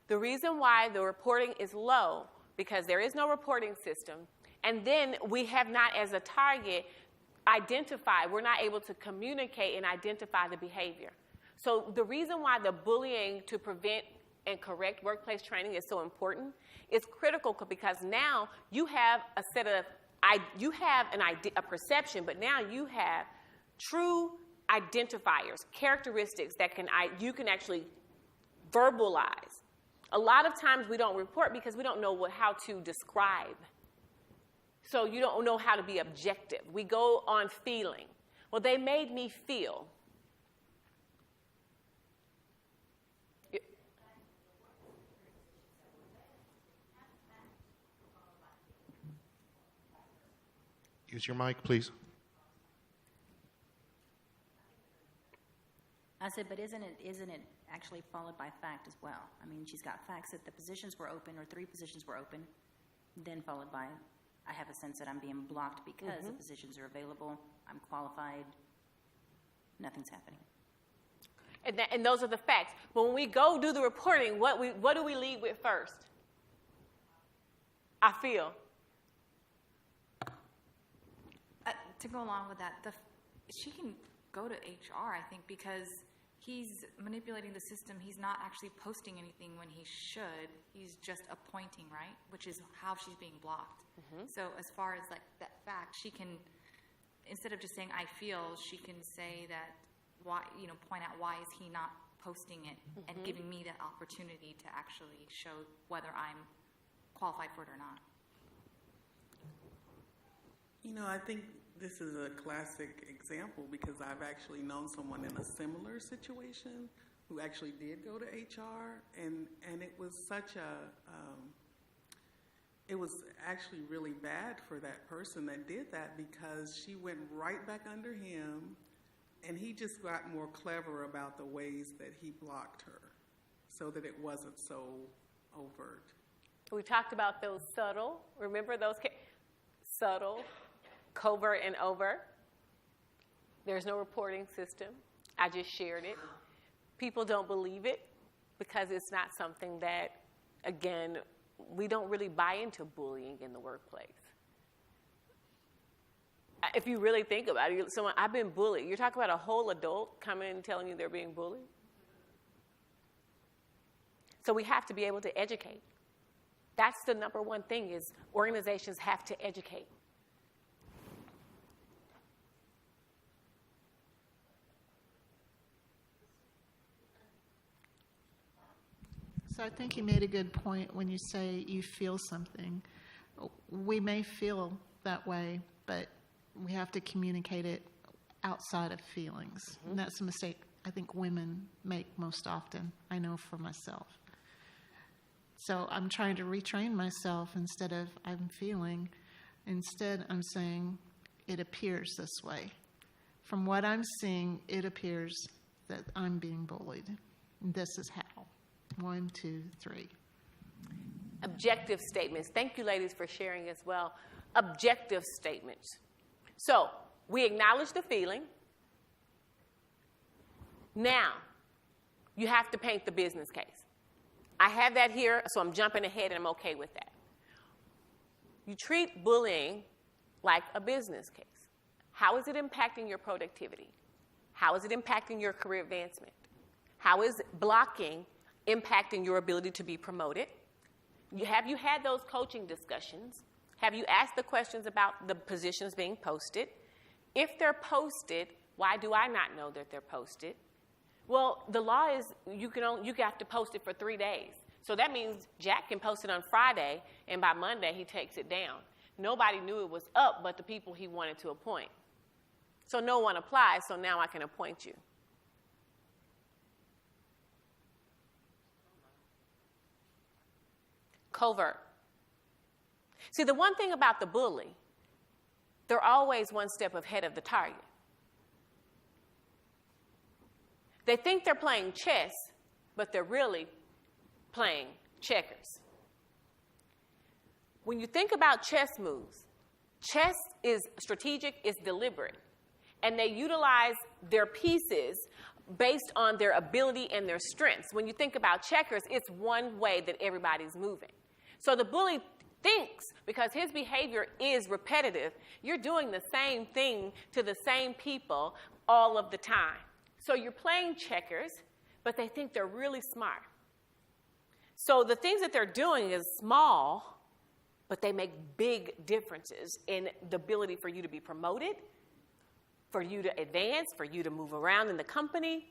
The reason why the reporting is low, because there is no reporting system, and then we have not, as a target, identified, we're not able to communicate and identify the behavior. So the reason why the bullying to prevent and correct workplace training is so important is critical, because now you have a set of, a perception, but now you have true identifiers, characteristics that you can actually verbalize. A lot of times we don't report because we don't know how to describe. So you don't know how to be objective. We go on feeling. Well, they made me feel. Use your mic, please. I said, but isn't it actually followed by fact as well? I mean, she's got facts that the positions were open, or 3 positions were open, then followed by I have a sense that I'm being blocked because the positions are available, I'm qualified, nothing's happening. And those are the facts. But when we go do the reporting, what do we lead with first? I feel. To go along with that, she can go to HR, I think, because he's manipulating the system. He's not actually posting anything when he should. He's just appointing, right? Which is how she's being blocked. So as far as like that fact, she can, instead of just saying I feel, she can say that why, point out why is he not posting it and giving me that opportunity to actually show whether I'm qualified for it or not. I think this is a classic example because I've actually known someone in a similar situation who actually did go to HR, and it was it was actually really bad for that person that did that because she went right back under him, and he just got more clever about the ways that he blocked her so that it wasn't so overt. We talked about those subtle, remember those subtle, covert, and overt. There's no reporting system. I just shared it. People don't believe it because it's not something that, again, we don't really buy into bullying in the workplace. If you really think about it, I've been bullied. You're talking about a whole adult coming and telling you they're being bullied? So we have to be able to educate. That's the number one thing is organizations have to educate. So I think you made a good point when you say you feel something. We may feel that way, but we have to communicate it outside of feelings. And that's a mistake I think women make most often, I know for myself. So I'm trying to retrain myself instead of I'm feeling. Instead, I'm saying it appears this way. From what I'm seeing, it appears that I'm being bullied. And this is how. 1, 2, 3. Objective statements. Thank you, ladies, for sharing as well. Objective statements. So we acknowledge the feeling. Now, you have to paint the business case. I have that here, so I'm jumping ahead and I'm okay with that. You treat bullying like a business case. How is it impacting your productivity? How is it impacting your career advancement? How is blocking impacting your ability to be promoted? Have you had those coaching discussions? Have you asked the questions about the positions being posted? If they're posted, why do I not know that they're posted? Well, the law is you have to post it for 3 days. So that means Jack can post it on Friday, and by Monday he takes it down. Nobody knew it was up but the people he wanted to appoint. So no one applies, so now I can appoint you. Covert. See, the one thing about the bully, they're always one step ahead of the target. They think they're playing chess, but they're really playing checkers. When you think about chess moves, chess is strategic, it's deliberate, and they utilize their pieces based on their ability and their strengths. When you think about checkers, it's one way that everybody's moving. So the bully thinks, because his behavior is repetitive, you're doing the same thing to the same people all of the time. So you're playing checkers, but they think they're really smart. So the things that they're doing is small, but they make big differences in the ability for you to be promoted, for you to advance, for you to move around in the company,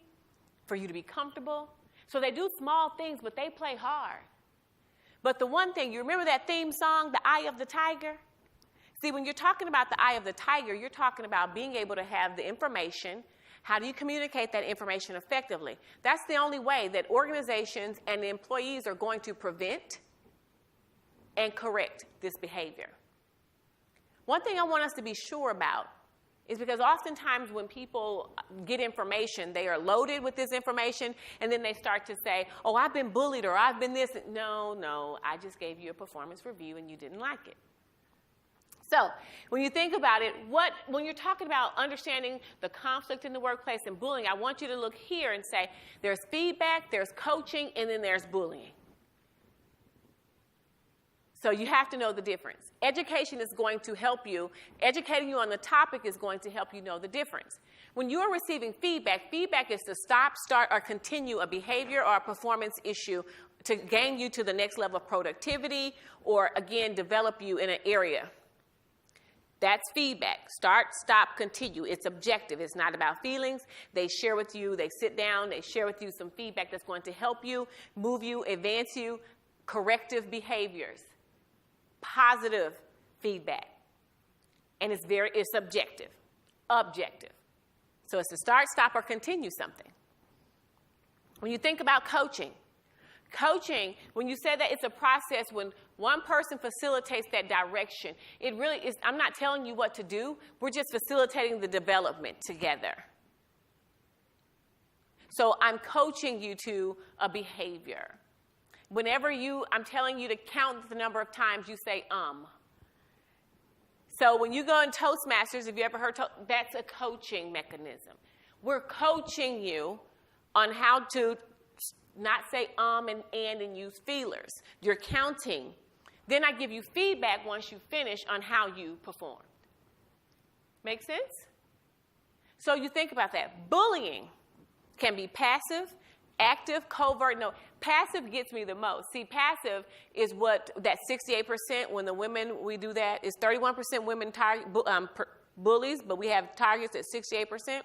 for you to be comfortable. So they do small things, but they play hard. But the one thing, you remember that theme song, The Eye of the Tiger? See, when you're talking about the eye of the tiger, you're talking about being able to have the information. How do you communicate that information effectively? That's the only way that organizations and the employees are going to prevent and correct this behavior. One thing I want us to be sure about is because oftentimes when people get information, they are loaded with this information, and then they start to say, oh, I've been bullied, or I've been this. No, I just gave you a performance review and you didn't like it. So when you think about it, when you're talking about understanding the conflict in the workplace and bullying, I want you to look here and say there's feedback, there's coaching, and then there's bullying. So you have to know the difference. Education is going to help you. Educating you on the topic is going to help you know the difference. When you're receiving feedback, feedback is to stop, start, or continue a behavior or a performance issue to gain you to the next level of productivity or, again, develop you in an area. That's feedback. Start, stop, continue. It's objective. It's not about feelings. They share with you. They sit down. They share with you some feedback that's going to help you, move you, advance you, corrective behaviors, positive feedback. And it's objective. Objective. So it's to start, stop, or continue something. When you think about coaching, when you say that it's a process when one person facilitates that direction, it really is, I'm not telling you what to do, we're just facilitating the development together. So I'm coaching you to a behavior. Whenever I'm telling you to count the number of times you say So when you go in Toastmasters, if you ever heard, that's a coaching mechanism. We're coaching you on how to not say and use feelers. You're counting. Then I give you feedback once you finish on how you performed. Make sense? So you think about that. Bullying can be passive, active, covert. No, passive gets me the most. See, passive is what that 68% when the women, we do that, is 31% women bullies, but we have targets at 68%.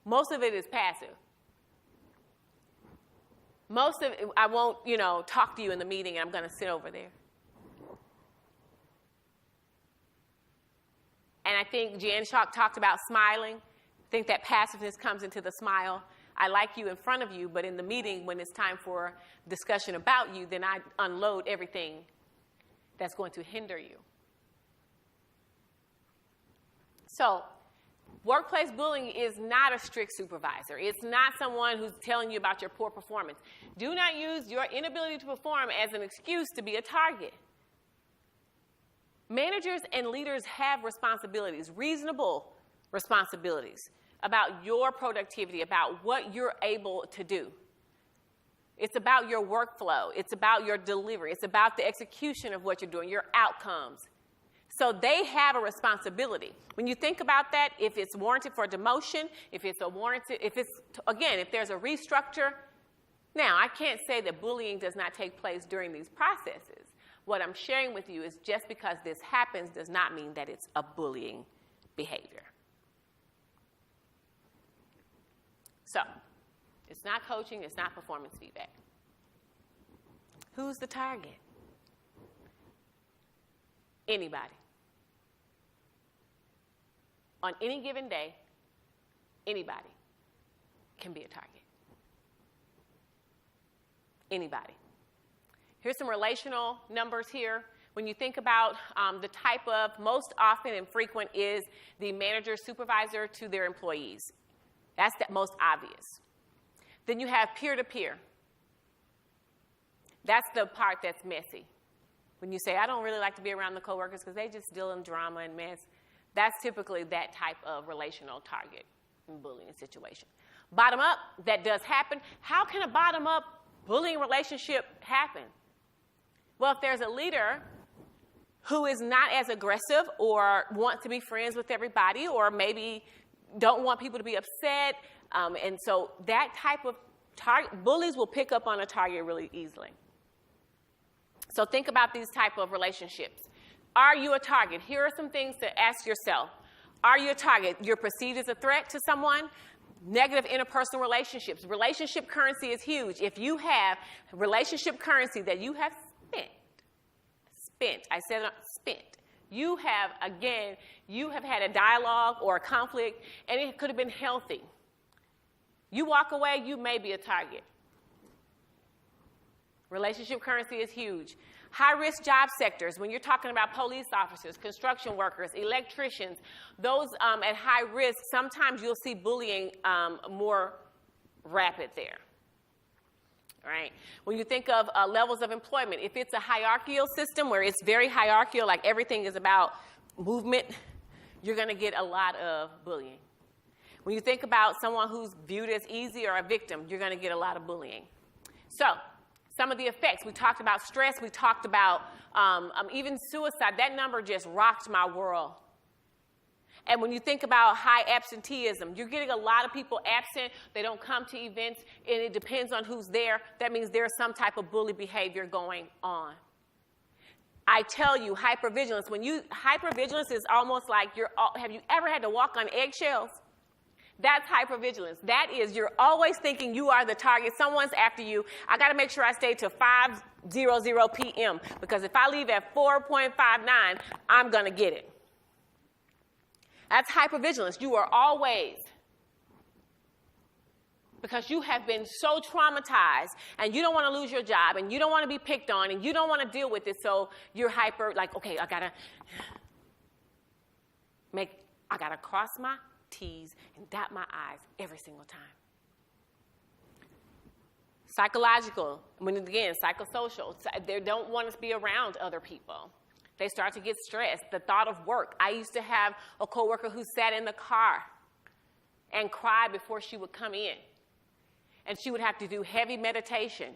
Most of it is passive. Most of it, I won't, talk to you in the meeting, and I'm going to sit over there. And I think Jan Schock talked about smiling. I think that passiveness comes into the smile. I like you in front of you, but in the meeting, when it's time for discussion about you, then I unload everything that's going to hinder you. So, workplace bullying is not a strict supervisor. It's not someone who's telling you about your poor performance. Do not use your inability to perform as an excuse to be a target. Managers and leaders have responsibilities, reasonable responsibilities, about your productivity, about what you're able to do. It's about your workflow. It's about your delivery. It's about the execution of what you're doing, your outcomes. So they have a responsibility. When you think about that, if it's warranted for demotion, if there's a restructure. Now, I can't say that bullying does not take place during these processes. What I'm sharing with you is just because this happens does not mean that it's a bullying behavior. So, it's not coaching, it's not performance feedback. Who's the target? Anybody. On any given day, anybody can be a target. Anybody. Here's some relational numbers here. When you think about the type of, most often and frequent is the manager supervisor to their employees. That's the most obvious. Then you have peer-to-peer. That's the part that's messy. When you say, I don't really like to be around the coworkers because they just deal in drama and mess. That's typically that type of relational target in bullying situation. Bottom up, that does happen. How can a bottom up bullying relationship happen? Well, if there's a leader who is not as aggressive or wants to be friends with everybody or maybe don't want people to be upset, and so that type of target, bullies will pick up on a target really easily. So think about these type of relationships. Are you a target? Here are some things to ask yourself. Are you a target? You're perceived as a threat to someone? Negative interpersonal relationships. Relationship currency is huge. If you have relationship currency that you have spent, I said spent. You have had a dialogue or a conflict, and it could have been healthy. You walk away, you may be a target. Relationship currency is huge. High-risk job sectors, when you're talking about police officers, construction workers, electricians, those at high risk, sometimes you'll see bullying more rapid there. right? When you think of levels of employment, if it's a hierarchical system where it's very hierarchical, like everything is about movement, you're going to get a lot of bullying. When you think about someone who's viewed as easy or a victim, you're going to get a lot of bullying. So some of the effects, we talked about stress, we talked about even suicide. That number just rocked my world. And when you think about high absenteeism, you're getting a lot of people absent. They don't come to events, and it depends on who's there. That means there's some type of bully behavior going on. I tell you, hypervigilance. Hypervigilance is almost like have you ever had to walk on eggshells? That's hypervigilance. That is, you're always thinking you are the target. Someone's after you. I got to make sure I stay till 5:00 p.m. because if I leave at 4:59, I'm going to get it. That's hypervigilance. You are always, because you have been so traumatized and you don't want to lose your job and you don't want to be picked on and you don't want to deal with it, so you're hyper, like, okay, I gotta cross my T's and dot my I's every single time. Psychological, psychosocial, they don't want to be around other people. They start to get stressed. The thought of work. I used to have a coworker who sat in the car and cried before she would come in. And she would have to do heavy meditation.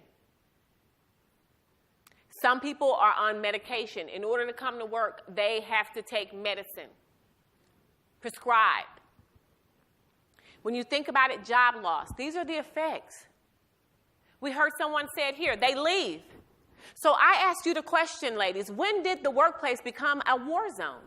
Some people are on medication. In order to come to work, they have to take medicine, prescribed. When you think about it, job loss. These are the effects. We heard someone say it here. They leave. So I ask you the question, ladies, when did the workplace become a war zone?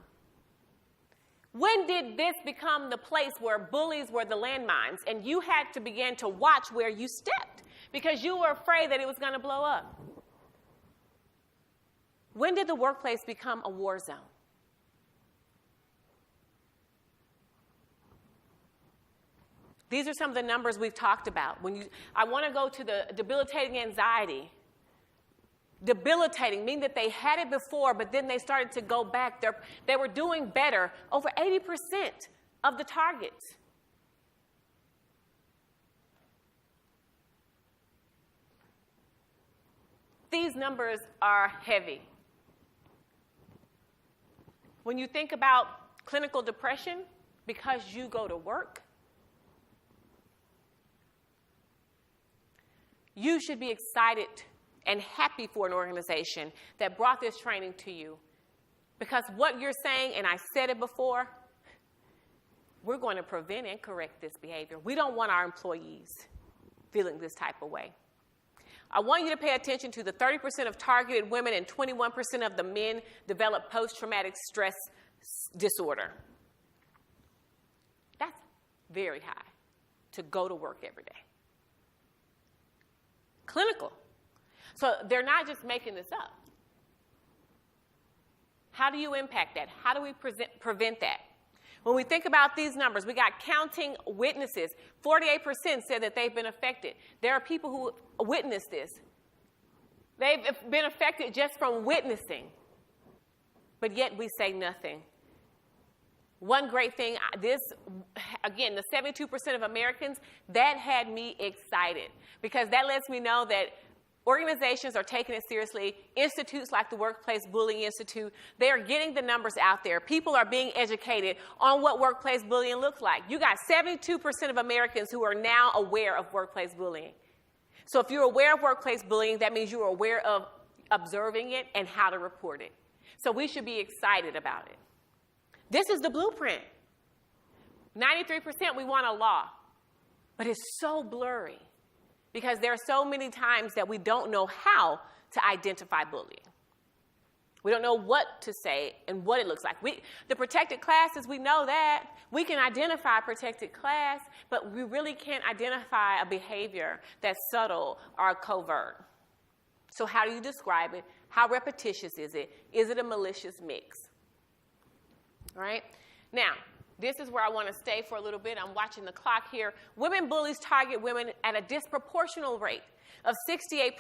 When did this become the place where bullies were the landmines and you had to begin to watch where you stepped because you were afraid that it was going to blow up? When did the workplace become a war zone? These are some of the numbers we've talked about. I want to go to the debilitating anxiety. Debilitating, meaning that they had it before, but then they started to go back. They were doing better. Over 80% of the targets. These numbers are heavy. When you think about clinical depression, because you go to work, you should be excited and happy for an organization that brought this training to you. Because what you're saying, and I said it before, we're going to prevent and correct this behavior. We don't want our employees feeling this type of way. I want you to pay attention to the 30% of targeted women and 21% of the men develop post-traumatic stress disorder. That's very high to go to work every day. Clinical. So they're not just making this up. How do you impact that? How do we prevent that? When we think about these numbers, we got counting witnesses. 48% said that they've been affected. There are people who witnessed this. They've been affected just from witnessing. But yet we say nothing. One great thing, again, the 72% of Americans, that had me excited because that lets me know that organizations are taking it seriously. Institutes like the Workplace Bullying Institute, they are getting the numbers out there. People are being educated on what workplace bullying looks like. You got 72% of Americans who are now aware of workplace bullying. So if you're aware of workplace bullying, that means you're aware of observing it and how to report it. So we should be excited about it. This is the blueprint. 93% we want a law, but it's so blurry. Because there are so many times that we don't know how to identify bullying. We don't know what to say and what it looks like. The protected classes, we know that. We can identify a protected class, but we really can't identify a behavior that's subtle or covert. So how do you describe it? How repetitious is it? Is it a malicious mix? All right? Now, this is where I want to stay for a little bit. I'm watching the clock here. Women bullies target women at a disproportional rate of 68%,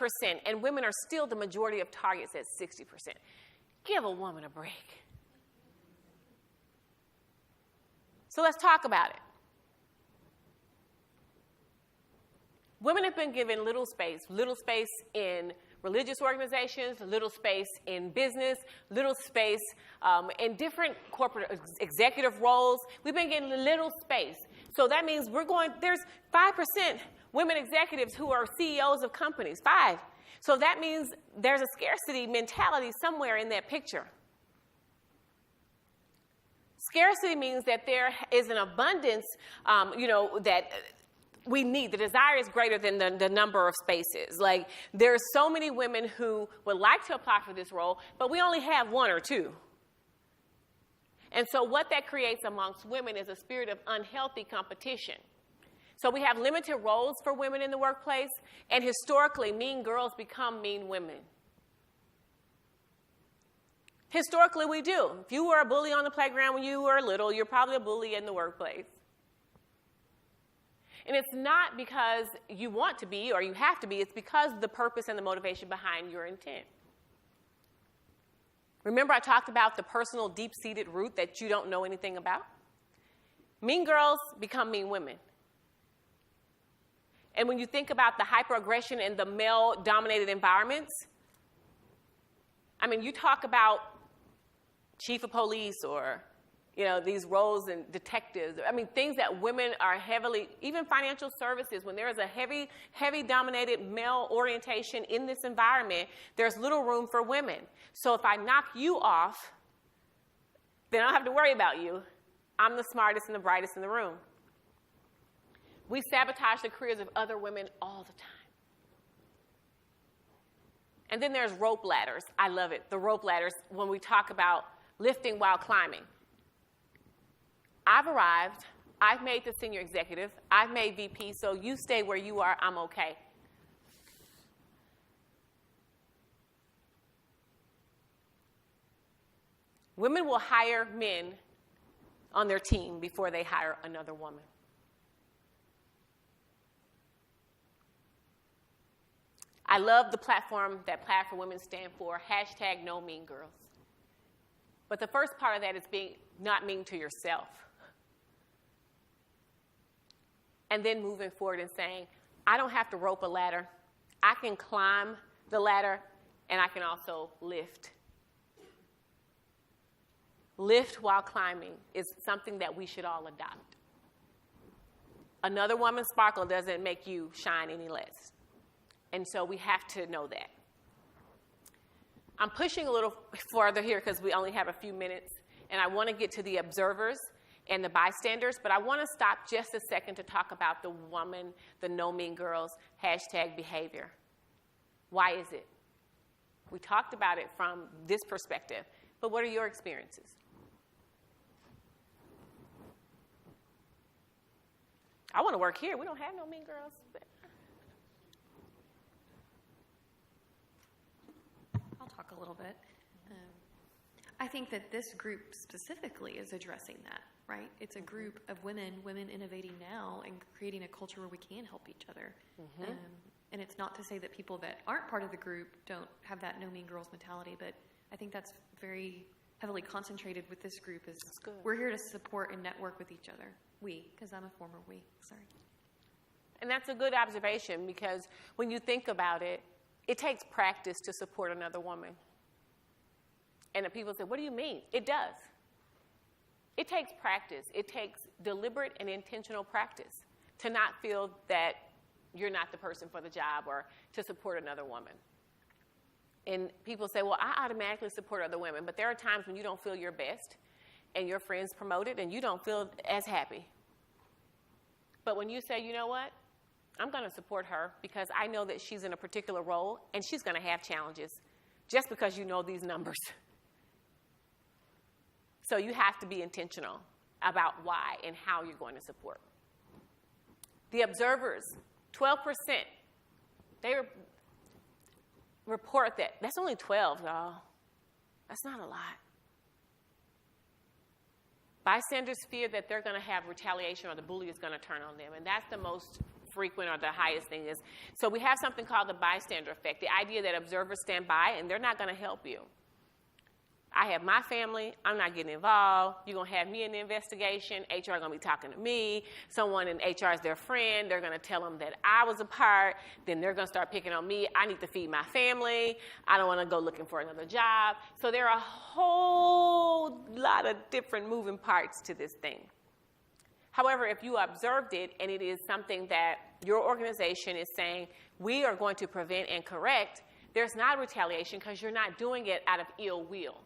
and women are still the majority of targets at 60%. Give a woman a break. So let's talk about it. Women have been given little space in religious organizations, little space in business, little space in different corporate executive roles. We've been getting little space. So that means there's 5% women executives who are CEOs of companies, 5. So that means there's a scarcity mentality somewhere in that picture. Scarcity means that there is an abundance, that we need. The desire is greater than the number of spaces. Like, there's so many women who would like to apply for this role, but we only have 1 or 2. And so what that creates amongst women is a spirit of unhealthy competition. So we have limited roles for women in the workplace, and historically, mean girls become mean women. Historically, we do. If you were a bully on the playground when you were little, you're probably a bully in the workplace. And it's not because you want to be or you have to be. It's because of the purpose and the motivation behind your intent. Remember I talked about the personal deep-seated root that you don't know anything about? Mean girls become mean women. And when you think about the hyperaggression in the male-dominated environments, you talk about chief of police or, these roles and detectives. Things that women are heavily, even financial services, when there is a heavy dominated male orientation in this environment, there's little room for women. So if I knock you off, then I don't have to worry about you. I'm the smartest and the brightest in the room. We sabotage the careers of other women all the time. And then there's rope ladders. I love it. The rope ladders, when we talk about lifting while climbing. I've arrived. I've made the senior executive. I've made VP, so you stay where you are. I'm okay. Women will hire men on their team before they hire another woman. I love the platform that Plaid for Women stand for, #NoMeanGirls. But the first part of that is being not mean to yourself. And then moving forward and saying, I don't have to rope a ladder. I can climb the ladder, and I can also lift. Lift while climbing is something that we should all adopt. Another woman's sparkle doesn't make you shine any less. And so we have to know that. I'm pushing a little further here because we only have a few minutes, and I want to get to the observers and the bystanders, but I want to stop just a second to talk about the woman, the No Mean Girls, #behavior. Why is it? We talked about it from this perspective, but what are your experiences? I want to work here. We don't have no mean girls. I'll talk a little bit. I think that this group specifically is addressing that, right? It's a group of women innovating now and creating a culture where we can help each other. Mm-hmm. And it's not to say that people that aren't part of the group don't have that no mean girls mentality, but I think that's very heavily concentrated with this group. Is we're here to support and network with each other. We, because I'm a former we, sorry. And that's a good observation, because when you think about it, it takes practice to support another woman. And the people say, what do you mean? It does. It takes practice. It takes deliberate and intentional practice to not feel that you're not the person for the job or to support another woman. And people say, well, I automatically support other women, but there are times when you don't feel your best and your friends promote it and you don't feel as happy. But when you say, you know what, I'm going to support her because I know that she's in a particular role and she's going to have challenges just because you know these numbers. So you have to be intentional about why and how you're going to support. The observers, 12%, they report that. That's only 12, y'all. That's not a lot. Bystanders fear that they're going to have retaliation or the bully is going to turn on them, and that's the most frequent or the highest thing is. So we have something called the bystander effect, the idea that observers stand by and they're not going to help you. I have my family. I'm not getting involved. You're going to have me in the investigation. HR going to be talking to me. Someone in HR is their friend. They're going to tell them that I was a part. Then they're going to start picking on me. I need to feed my family. I don't want to go looking for another job. So there are a whole lot of different moving parts to this thing. However, if you observed it and it is something that your organization is saying, we are going to prevent and correct, there's not retaliation because you're not doing it out of ill will.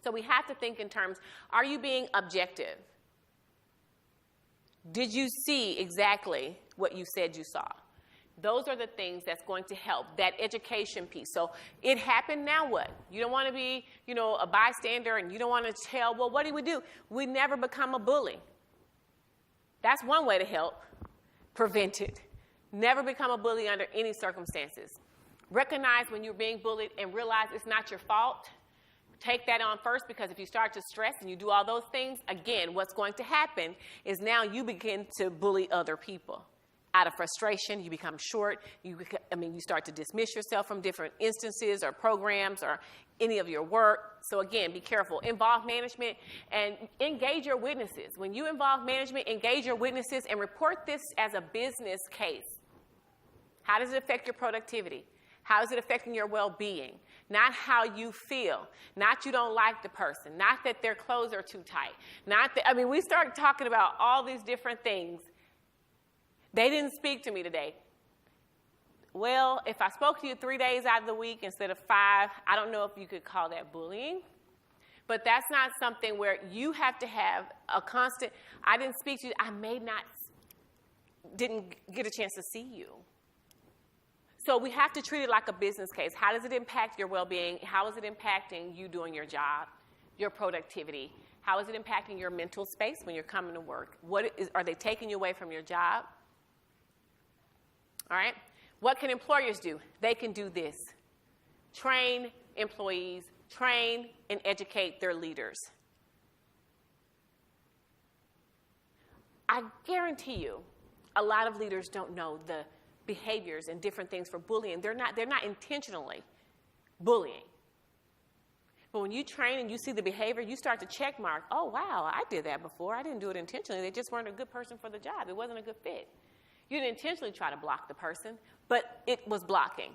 So we have to think in terms, are you being objective? Did you see exactly what you said you saw? Those are the things that's going to help, that education piece. So it happened, now what? You don't want to be, a bystander, and you don't want to tell, well, what do we do? We never become a bully. That's one way to help prevent it. Never become a bully under any circumstances. Recognize when you're being bullied and realize it's not your fault. Take that on first, because if you start to stress and you do all those things, again, what's going to happen is now you begin to bully other people. Out of frustration, you become short. You start to dismiss yourself from different instances or programs or any of your work. So again, be careful. Involve management and engage your witnesses. When you involve management, engage your witnesses and report this as a business case. How does it affect your productivity? How is it affecting your well-being? Not how you feel. Not you don't like the person. Not that their clothes are too tight. We start talking about all these different things. They didn't speak to me today. Well, if I spoke to you 3 days out of the week instead of 5, I don't know if you could call that bullying. But that's not something where you have to have a constant, I didn't speak to you, didn't get a chance to see you. So we have to treat it like a business case. How does it impact your well-being? How is it impacting you doing your job, your productivity? How is it impacting your mental space when you're coming to work? Are they taking you away from your job? All right? What can employers do? They can do this. Train employees, train and educate their leaders. I guarantee you, a lot of leaders don't know the behaviors and different things for bullying. They're not intentionally bullying. But when you train and you see the behavior, you start to check mark, oh, wow, I did that before. I didn't do it intentionally. They just weren't a good person for the job. It wasn't a good fit. You didn't intentionally try to block the person, but it was blocking.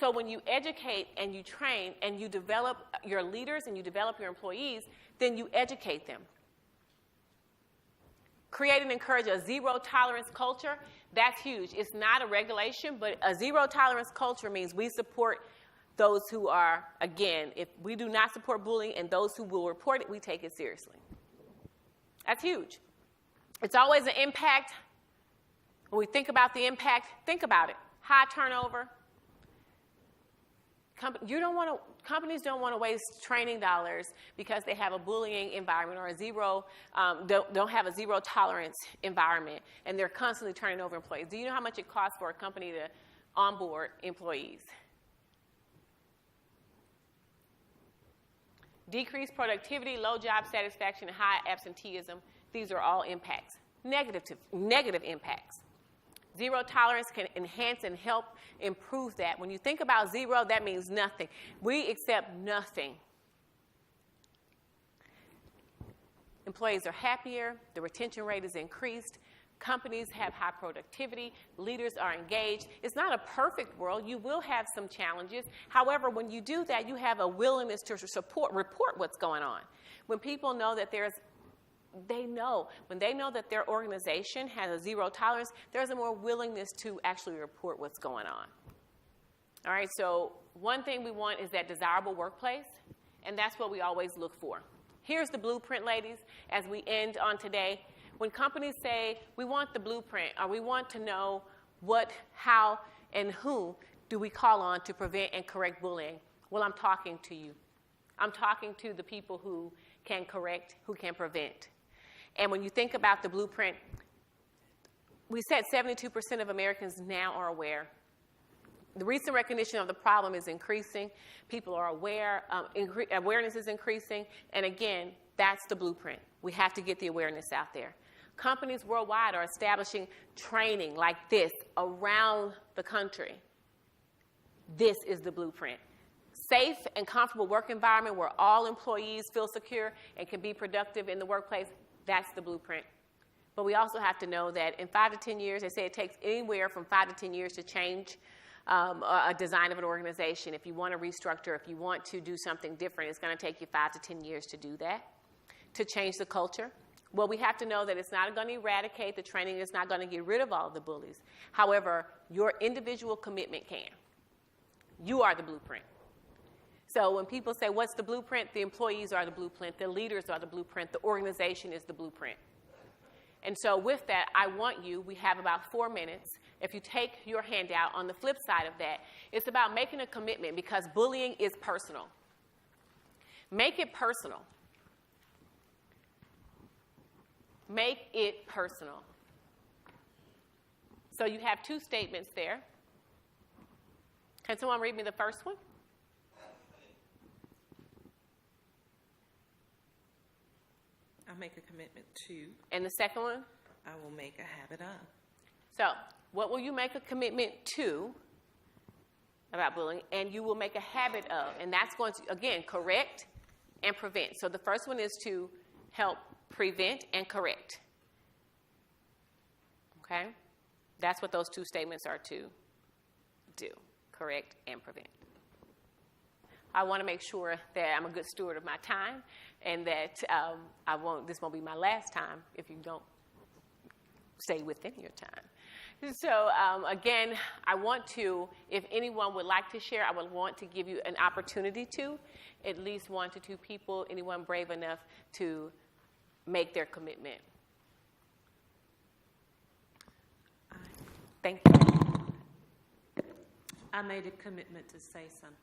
So when you educate and you train and you develop your leaders and you develop your employees, then you educate them. Create and encourage a zero-tolerance culture. That's huge. It's not a regulation, but a zero-tolerance culture means we support those who are, again, if we do not support bullying and those who will report it, we take it seriously. That's huge. It's always an impact. When we think about the impact, think about it. High turnover. Companies don't want to waste training dollars because they have a bullying environment or don't have a zero tolerance environment, and they're constantly turning over employees. Do you know how much it costs for a company to onboard employees? Decreased productivity, low job satisfaction, and high absenteeism. These are all impacts, negative impacts. Zero tolerance can enhance and help improve that. When you think about zero, that means nothing. We accept nothing. Employees are happier. The retention rate is increased. Companies have high productivity. Leaders are engaged. It's not a perfect world. You will have some challenges. However, when you do that, you have a willingness to report what's going on. When people know that when they know that their organization has a zero tolerance, there's a more willingness to actually report what's going on. All right, so one thing we want is that desirable workplace, and that's what we always look for. Here's the blueprint, ladies, as we end on today. When companies say, we want the blueprint, or we want to know what, how, and who do we call on to prevent and correct bullying, well, I'm talking to you. I'm talking to the people who can correct, who can prevent. And when you think about the blueprint, we said 72% of Americans now are aware. The recent recognition of the problem is increasing. People are aware. Awareness is increasing. And again, that's the blueprint. We have to get the awareness out there. Companies worldwide are establishing training like this around the country. This is the blueprint. safe and comfortable work environment where all employees feel secure and can be productive in the workplace, that's the blueprint. But we also have to know that in 5 to 10 years, they say it takes anywhere from 5 to 10 years to change a design of an organization. If you want to restructure, if you want to do something different, it's going to take you 5 to 10 years to do that, to change the culture. Well, we have to know that it's not going to eradicate the training. It's not going to get rid of all of the bullies. However, your individual commitment can. You are the blueprint. So when people say, what's the blueprint? The employees are the blueprint. The leaders are the blueprint. The organization is the blueprint. And so with that, I want you, we have about 4 minutes. If you take your handout, on the flip side of that, it's about making a commitment because bullying is personal. Make it personal. Make it personal. So you have 2 statements there. Can someone read me the first one? I'll make a commitment to. And the second one? I will make a habit of. So what will you make a commitment to about bullying? And you will make a habit of. And that's going to, again, correct and prevent. So the first one is to help prevent and correct. Okay? That's what those 2 statements are to do. Correct and prevent. I want to make sure that I'm a good steward of my time and that this won't be my last time if you don't stay within your time. So again, I want to, if anyone would like to share, I would want to give you an opportunity to, at least 1 to 2 people, anyone brave enough to make their commitment. Thank you. I made a commitment to say something.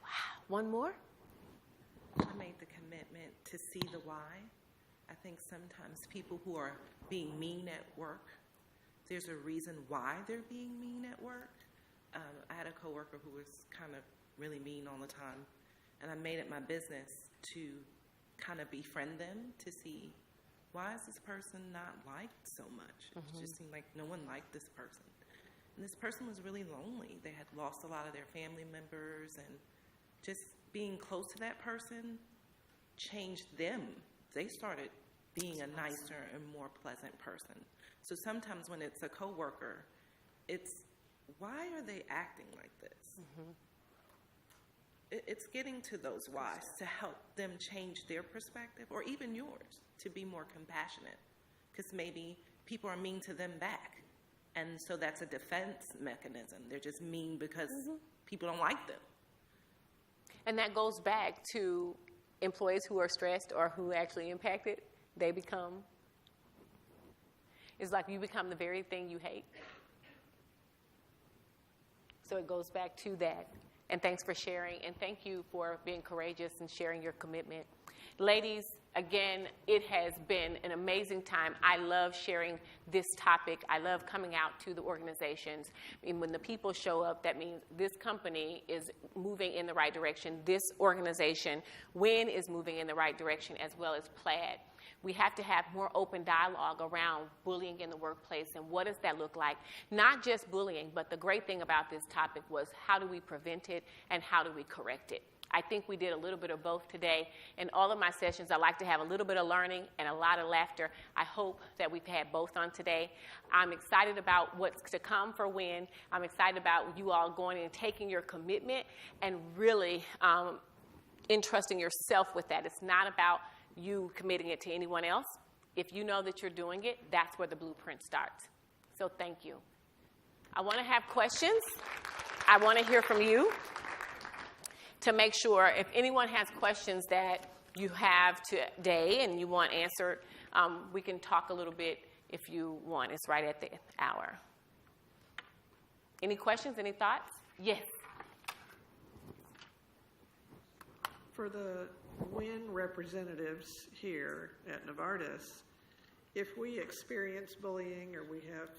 Wow. One more? I made the commitment to see the why. I think sometimes people who are being mean at work, there's a reason why they're being mean at work. I had a coworker who was kind of really mean all the time, and I made it my business to kind of befriend them to see, why is this person not liked so much? It just seemed like no one liked this person. And this person was really lonely. They had lost a lot of their family members, and just being close to that person changed them. They started being a nicer and more pleasant person. So sometimes when it's a coworker, it's, why are they acting like this? It's getting to those whys to help them change their perspective, or even yours, to be more compassionate. Because maybe people are mean to them back. And so that's a defense mechanism. They're just mean because people don't like them. And that goes back to employees who are stressed or who actually impacted. They become, it's like you become the very thing you hate. So it goes back to that. And thanks for sharing, and thank you for being courageous and sharing your commitment. Ladies, again, it has been an amazing time. I love sharing this topic. I love coming out to the organizations. And when the people show up, that means this company is moving in the right direction. This organization, WIN, is moving in the right direction, as well as Plaid. We have to have more open dialogue around bullying in the workplace and what does that look like. Not just bullying, but the great thing about this topic was how do we prevent it and how do we correct it. I think we did a little bit of both today. In all of my sessions, I like to have a little bit of learning and a lot of laughter. I hope that we've had both on today. I'm excited about what's to come for WIN. I'm excited about you all going and taking your commitment and really entrusting yourself with that. It's not about you committing it to anyone else. If you know that you're doing it, that's where the blueprint starts. So thank you. I want to have questions. I want to hear from you to make sure if anyone has questions that you have today and you want answered, we can talk a little bit if you want. It's right at the hour. Any questions, any thoughts? Yes. For the WIN representatives here at Novartis, if we experience bullying or we have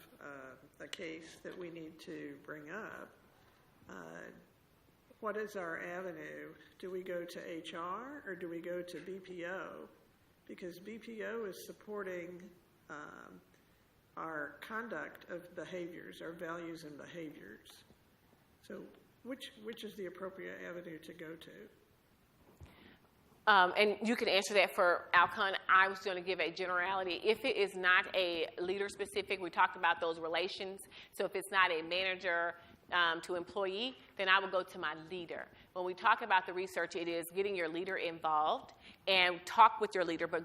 a case that we need to bring up, what is our avenue? Do we go to HR or do we go to BPO? Because BPO is supporting our conduct of behaviors, our values and behaviors. So which is the appropriate avenue to go to? And you can answer that for Alcon. I was going to give a generality. If it is not a leader-specific, we talked about those relations. So if it's not a manager to employee, then I would go to my leader. When we talk about the research, it is getting your leader involved and talk with your leader, but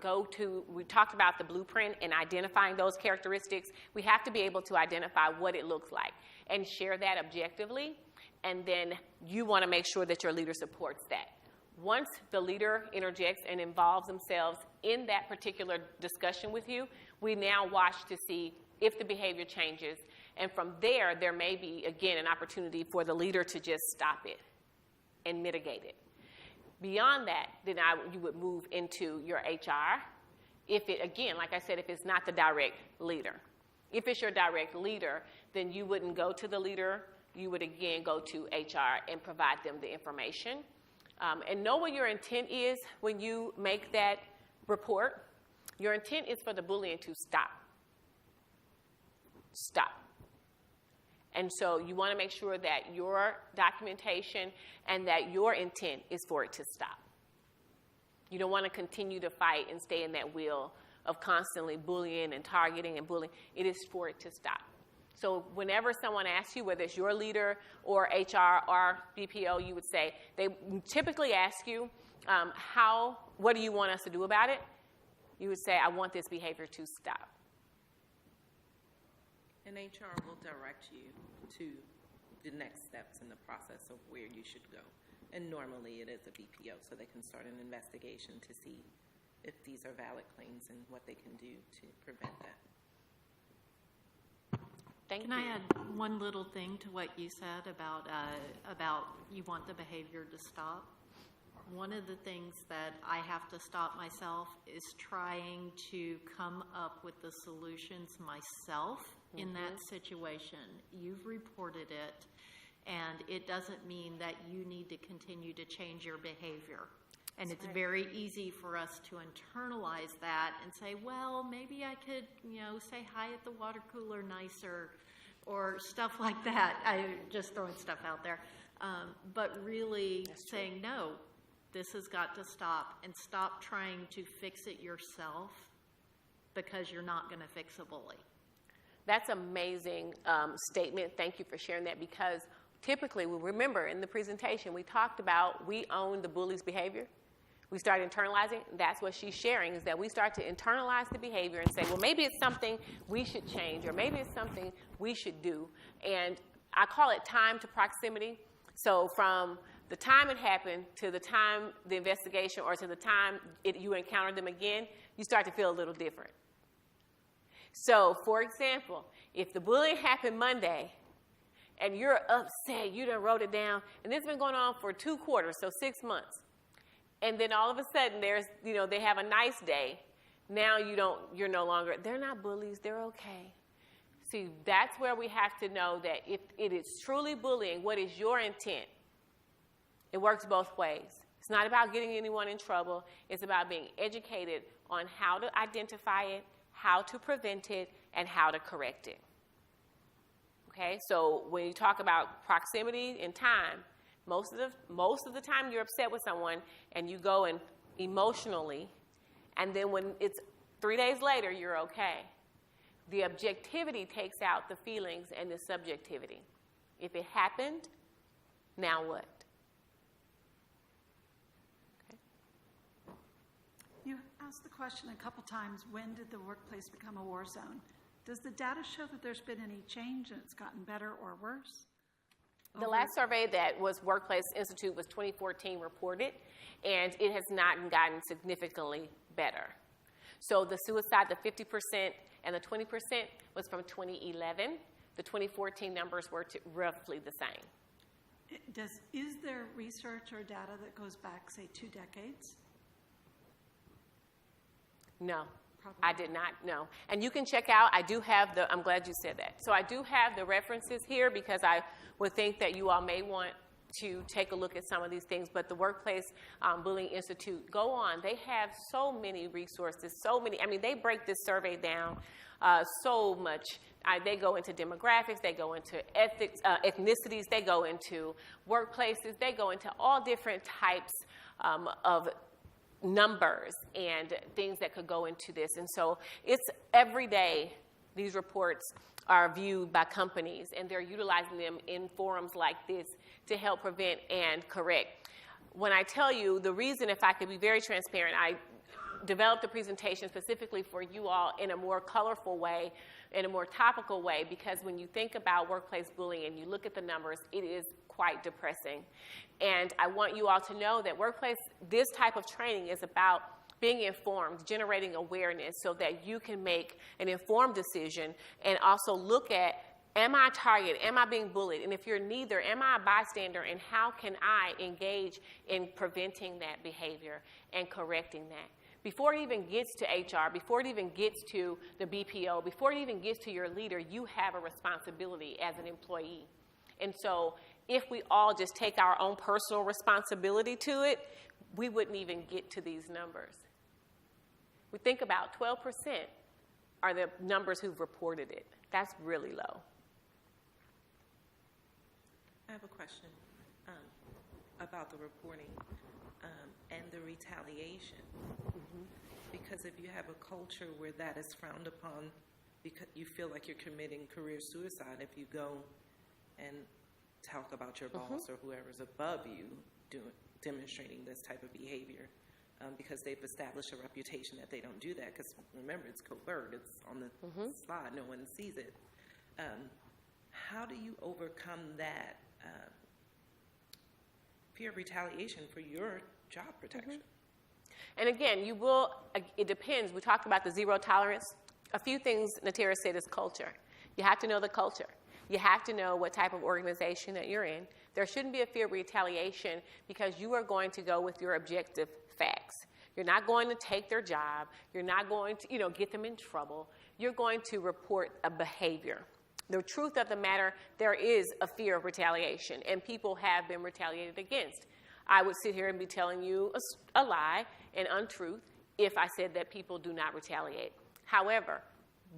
we talked about the blueprint and identifying those characteristics. We have to be able to identify what it looks like and share that objectively. And then you want to make sure that your leader supports that. Once the leader interjects and involves themselves in that particular discussion with you, we now watch to see if the behavior changes. And from there may be, again, an opportunity for the leader to just stop it and mitigate it. Beyond that, then you would move into your HR. If it, again, like I said, if it's not the direct leader. If it's your direct leader, then you wouldn't go to the leader. You would, again, go to HR and provide them the information. And know what your intent is when you make that report. Your intent is for the bullying to stop. Stop. And so you want to make sure that your documentation and that your intent is for it to stop. You don't want to continue to fight and stay in that wheel of constantly bullying and targeting and bullying. It is for it to stop. So whenever someone asks you, whether it's your leader or HR or BPO, you would say, they typically ask you, what do you want us to do about it? You would say, I want this behavior to stop. And HR will direct you to the next steps in the process of where you should go. And normally it is a BPO, so they can start an investigation to see if these are valid claims and what they can do to prevent that. Can I add one little thing to what you said about you want the behavior to stop? One of the things that I have to stop myself is trying to come up with the solutions myself in that situation. You've reported it, and it doesn't mean that you need to continue to change your behavior. And it's very easy for us to internalize that and say, well, maybe I could, say hi at the water cooler nicer or stuff like that. I'm just throwing stuff out there. But really saying, no, this has got to stop, and stop trying to fix it yourself because you're not going to fix a bully. That's an amazing statement. Thank you for sharing that, because typically, remember in the presentation, we talked about we own the bully's behavior. We start internalizing. That's what she's sharing, is that we start to internalize the behavior and say, well, maybe it's something we should change, or maybe it's something we should do. And I call it time to proximity. So from the time it happened to the time the investigation, or to the time you encounter them again, you start to feel a little different. So, for example, if the bullying happened Monday and you're upset, you done wrote it down, and this has been going on for 2 quarters, so 6 months. And then all of a sudden they have a nice day. Now you're no longer, they're not bullies, they're okay. See, that's where we have to know that if it is truly bullying, what is your intent? It works both ways. It's not about getting anyone in trouble. It's about being educated on how to identify it, how to prevent it, and how to correct it. Okay, so when you talk about proximity and time, most of the time you're upset with someone and you go and emotionally, and then when it's 3 days later, you're okay. The objectivity takes out the feelings and the subjectivity. If it happened, now what? Okay. You asked the question a couple times, when did the workplace become a war zone? Does the data show that there's been any change and it's gotten better or worse? The last survey that was Workplace Institute was 2014 reported, and it has not gotten significantly better. So the suicide, the 50% and the 20% was from 2011. The 2014 numbers were roughly the same. Is there research or data that goes back, say, 2 decades? No. I did not know. And you can check out, I'm glad you said that. So I do have the references here, because I would think that you all may want to take a look at some of these things. But the Workplace Bullying Institute, go on. They have so many resources, so many. I mean, they break this survey down so much. They go into demographics, they go into ethics, ethnicities, they go into workplaces, they go into all different types of numbers and things that could go into this. And so it's every day these reports are viewed by companies, and they're utilizing them in forums like this to help prevent and correct. When I tell you the reason, if I could be very transparent, I developed a presentation specifically for you all in a more colorful way, in a more topical way, because when you think about workplace bullying and you look at the numbers, it is quite depressing. And I want you all to know that this type of training is about being informed, generating awareness so that you can make an informed decision and also look at, am I a target? Am I being bullied? And if you're neither, am I a bystander? And how can I engage in preventing that behavior and correcting that? Before it even gets to HR, before it even gets to the BPO, before it even gets to your leader, you have a responsibility as an employee. And so if we all just take our own personal responsibility to it, we wouldn't even get to these numbers. We think about 12% are the numbers who've reported it. That's really low. I have a question about the reporting and the retaliation. Because if you have a culture where that is frowned upon, because you feel like you're committing career suicide if you go and talk about your boss or whoever's above you demonstrating this type of behavior, because they've established a reputation that they don't do that. Because remember, it's covert. It's on the slide. No one sees it. How do you overcome that fear of retaliation for your job protection? And again, it depends. We talked about the zero tolerance. A few things Natera said is culture. You have to know the culture. You have to know what type of organization that you're in. There shouldn't be a fear of retaliation because you are going to go with your objective facts. You're not going to take their job. You're not going to, get them in trouble. You're going to report a behavior. The truth of the matter, there is a fear of retaliation, and people have been retaliated against. I would sit here and be telling you a lie, an untruth, if I said that people do not retaliate. However,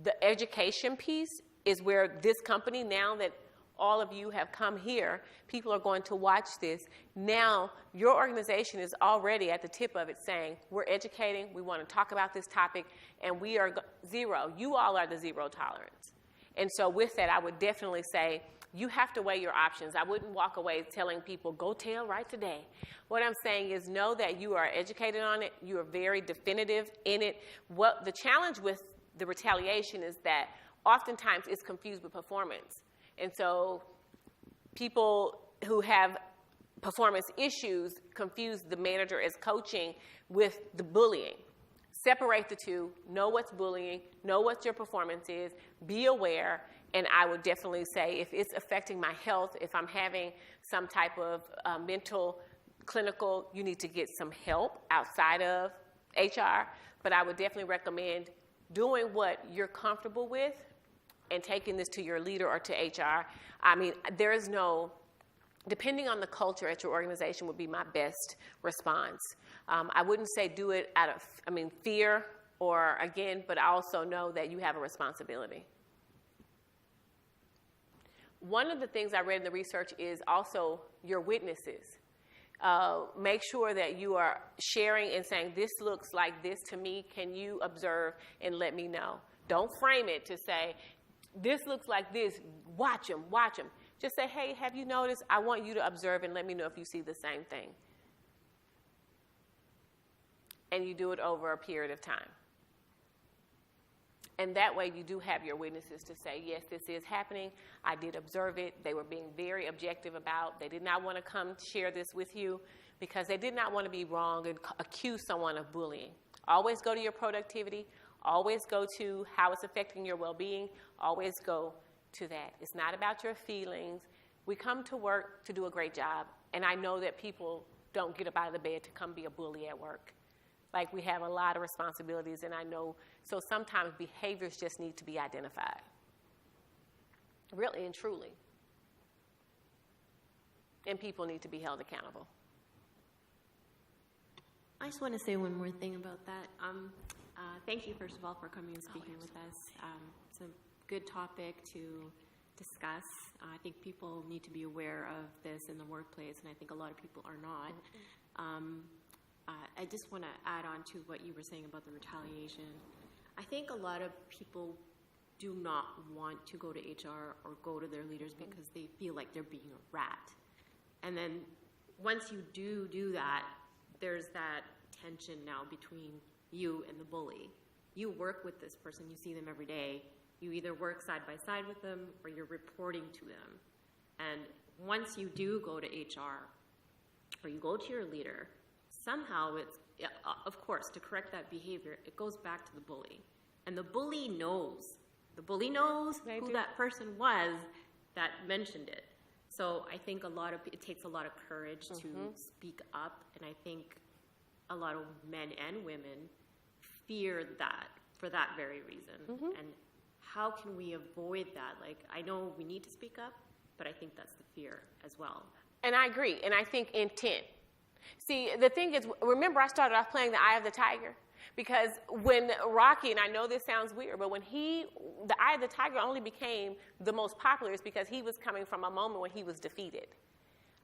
the education piece is where this company, now that all of you have come here, people are going to watch this. Now, your organization is already at the tip of it saying, we're educating, we want to talk about this topic, and we are zero. You all are the zero tolerance. And so with that, I would definitely say, you have to weigh your options. I wouldn't walk away telling people, go tell right today. What I'm saying is know that you are educated on it. You are very definitive in it. What the challenge with the retaliation is that oftentimes it's confused with performance. And so people who have performance issues confuse the manager as coaching with the bullying. Separate the two, know what's bullying, know what your performance is, be aware, and I would definitely say if it's affecting my health, if I'm having some type of mental, clinical, you need to get some help outside of HR, but I would definitely recommend doing what you're comfortable with and taking this to your leader or to HR. I mean, there is no, depending on the culture at your organization would be my best response. I wouldn't say do it out of, fear or again, but I also know that you have a responsibility. One of the things I read in the research is also your witnesses. Make sure that you are sharing and saying, this looks like this to me. Can you observe and let me know? Don't frame it to say, this looks like this. Watch them, watch them. Just say, hey, have you noticed? I want you to observe and let me know if you see the same thing. And you do it over a period of time. And that way you do have your witnesses to say, yes, this is happening. I did observe it. They were being very objective about. They did not want to come share this with you because they did not want to be wrong and accuse someone of bullying. Always go to your productivity. Always go to how it's affecting your well-being. Always go to that. It's not about your feelings. We come to work to do a great job. And I know that people don't get up out of the bed to come be a bully at work. Like, we have a lot of responsibilities, and I know, so sometimes behaviors just need to be identified. Really and truly. and people need to be held accountable. I just want to say one more thing about that. Thank you, first of all, for coming and speaking with us. It's a good topic to discuss. I think people need to be aware of this in the workplace, and I think a lot of people are not. I just want to add on to what you were saying about the retaliation. I think a lot of people do not want to go to HR or go to their leaders because they feel like they're being a rat. And then once you do that, there's that tension now between you and the bully. You work with this person, you see them every day. You either work side by side with them or you're reporting to them. And once you do go to HR or you go to your leader, somehow it's, of course, to correct that behavior, it goes back to the bully. And the bully knows. The bully knows who that person was that mentioned it. So I think it takes a lot of courage to speak up, and I think a lot of men and women fear that for that very reason. And how can we avoid that? Like, I know we need to speak up, but I think that's the fear as well. And I agree, and I think intent. See, the thing is, remember I started off playing the Eye of the Tiger? Because when Rocky, and I know this sounds weird, but when the Eye of the Tiger only became the most popular is because he was coming from a moment when he was defeated.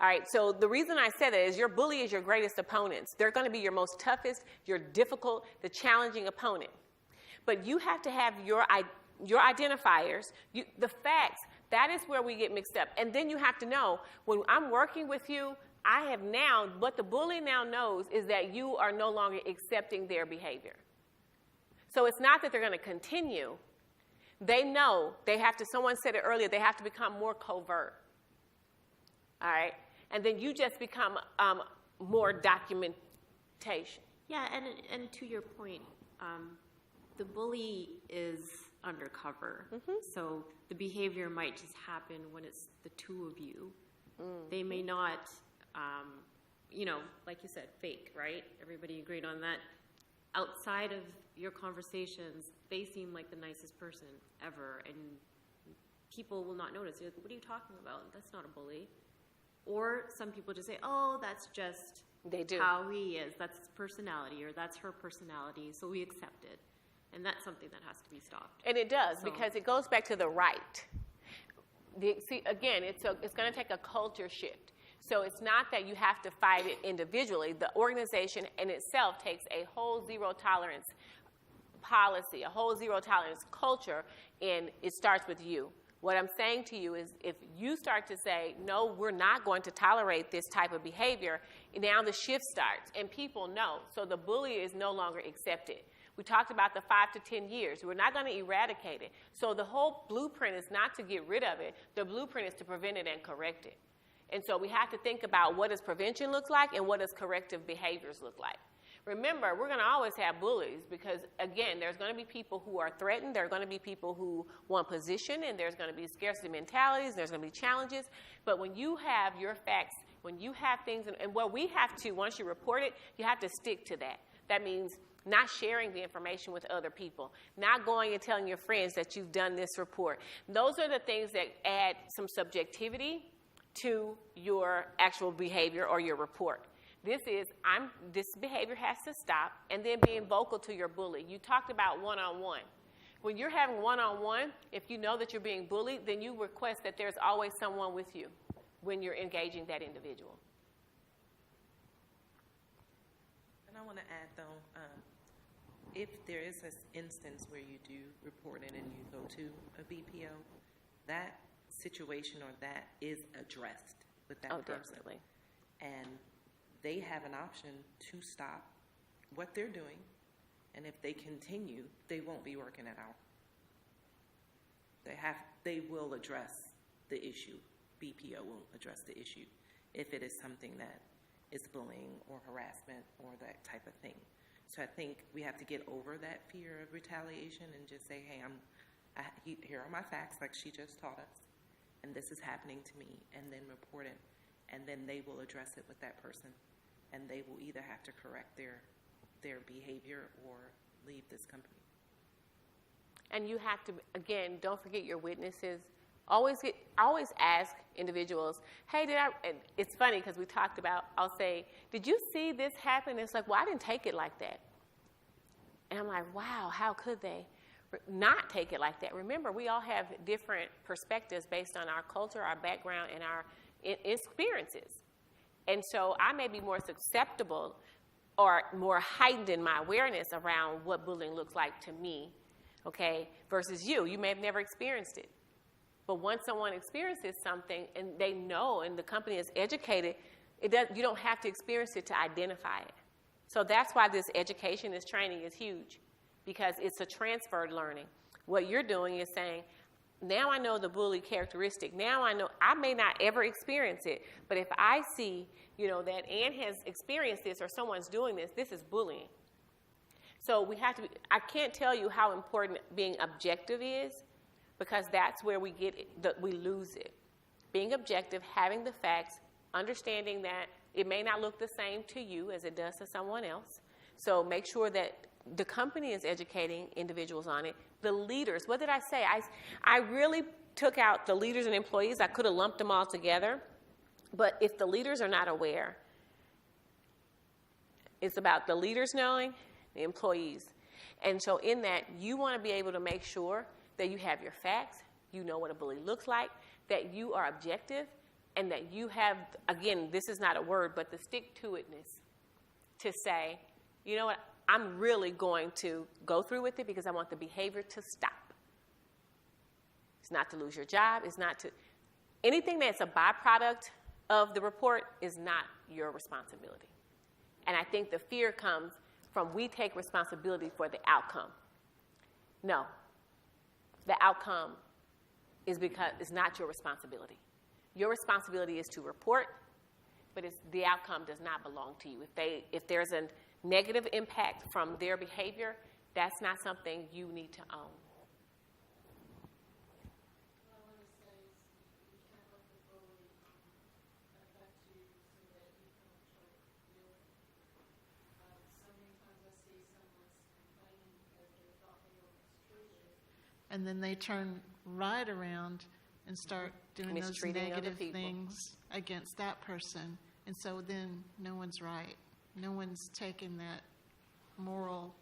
All right, so the reason I said that is your bully is your greatest opponents. They're going to be your most toughest, your difficult, the challenging opponent. But you have to have your identifiers, the facts. That is where we get mixed up. And then you have to know, when I'm working with you, what the bully now knows is that you are no longer accepting their behavior. So it's not that they're going to continue. They know someone said it earlier, they have to become more covert. All right? And then you just become more documentation. Yeah, and to your point, the bully is undercover. So the behavior might just happen when it's the two of you. They may not, like you said, fake, right? Everybody agreed on that. Outside of your conversations, they seem like the nicest person ever, and people will not notice. You're like, what are you talking about? That's not a bully. Or some people just say, oh, that's just how he is. That's his personality, or that's her personality, so we accept it. And that's something that has to be stopped. And it does, because it goes back to the right. Again, it's going to take a culture shift. So it's not that you have to fight it individually. The organization in itself takes a whole zero tolerance policy, a whole zero tolerance culture, and it starts with you. What I'm saying to you is if you start to say, no, we're not going to tolerate this type of behavior, now the shift starts, and people know. So the bully is no longer accepted. We talked about the 5 to 10 years. We're not going to eradicate it. So the whole blueprint is not to get rid of it. The blueprint is to prevent it and correct it. And so we have to think about what does prevention look like and what does corrective behaviors look like. Remember, we're going to always have bullies because, again, there's going to be people who are threatened. There are going to be people who want position, and there's going to be scarcity mentalities. There's going to be challenges. But when you have your facts, when you have things, and what we have to, once you report it, you have to stick to that. That means not sharing the information with other people, not going and telling your friends that you've done this report. Those are the things that add some subjectivity to your actual behavior or your report. This behavior has to stop, and then being vocal to your bully. You talked about one-on-one. When you're having one-on-one, if you know that you're being bullied, then you request that there's always someone with you when you're engaging that individual. And I want to add, though, if there is an instance where you do report it and you go to a BPO, that situation or that is addressed with that person. Definitely. And they have an option to stop what they're doing, and if they continue, they won't be working it out. They will address the issue. BPO will address the issue if it is something that is bullying or harassment or that type of thing. So I think we have to get over that fear of retaliation and just say, hey, here are my facts, like she just taught us, and this is happening to me, and then report it, and then they will address it with that person, and they will either have to correct their behavior or leave this company. And you have to, again, don't forget your witnesses. Always ask individuals, hey, and it's funny because we talked about, I'll say, did you see this happen? It's like, well, I didn't take it like that. And I'm like, wow, how could they not take it like that? Remember, we all have different perspectives based on our culture, our background, and our experiences. And so I may be more susceptible or more heightened in my awareness around what bullying looks like to me, okay, versus you. You may have never experienced it. But once someone experiences something and they know and the company is educated, you don't have to experience it to identify it. So that's why this education, this training is huge, because it's a transferred learning. What you're doing is saying, now I know the bully characteristic. Now I know I may not ever experience it, but if I see, that Ann has experienced this or someone's doing this, this is bullying. So we have to I can't tell you how important being objective is, because that's where we lose it. Being objective, having the facts, understanding that it may not look the same to you as it does to someone else. So make sure that the company is educating individuals on it. The leaders, what did I say? I really took out the leaders and employees. I could have lumped them all together. But if the leaders are not aware, it's about the leaders knowing, the employees. And so in that, you want to be able to make sure that you have your facts, you know what a bully looks like, that you are objective, and that you have, again, this is not a word, but the stick-to-itness to say, you know what, I'm really going to go through with it because I want the behavior to stop. It's not to lose your job. It's not to, anything that's a byproduct of the report is not your responsibility. And I think the fear comes from we take responsibility for the outcome. No, the outcome is because it's not your responsibility. Your responsibility is to report, but the outcome does not belong to you. If there's a negative impact from their behavior, that's not something you need to own. And then they turn right around and start doing those negative things against that person. And so then no one's right. No one's taking that moral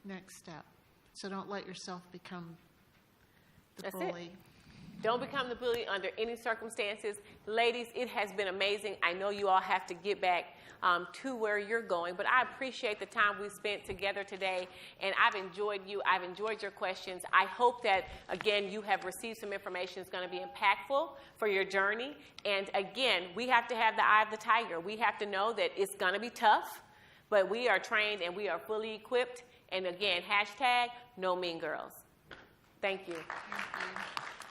next step. So don't let yourself become the bully. Don't become the bully under any circumstances. Ladies, it has been amazing. I know you all have to get back to where you're going, but I appreciate the time we spent together today, and I've enjoyed you. I've enjoyed your questions. I hope that, again, you have received some information that's going to be impactful for your journey. And, again, we have to have the eye of the tiger. We have to know that it's going to be tough, but we are trained and we are fully equipped. And, again, #NoMeanGirls. Thank you. Thank you.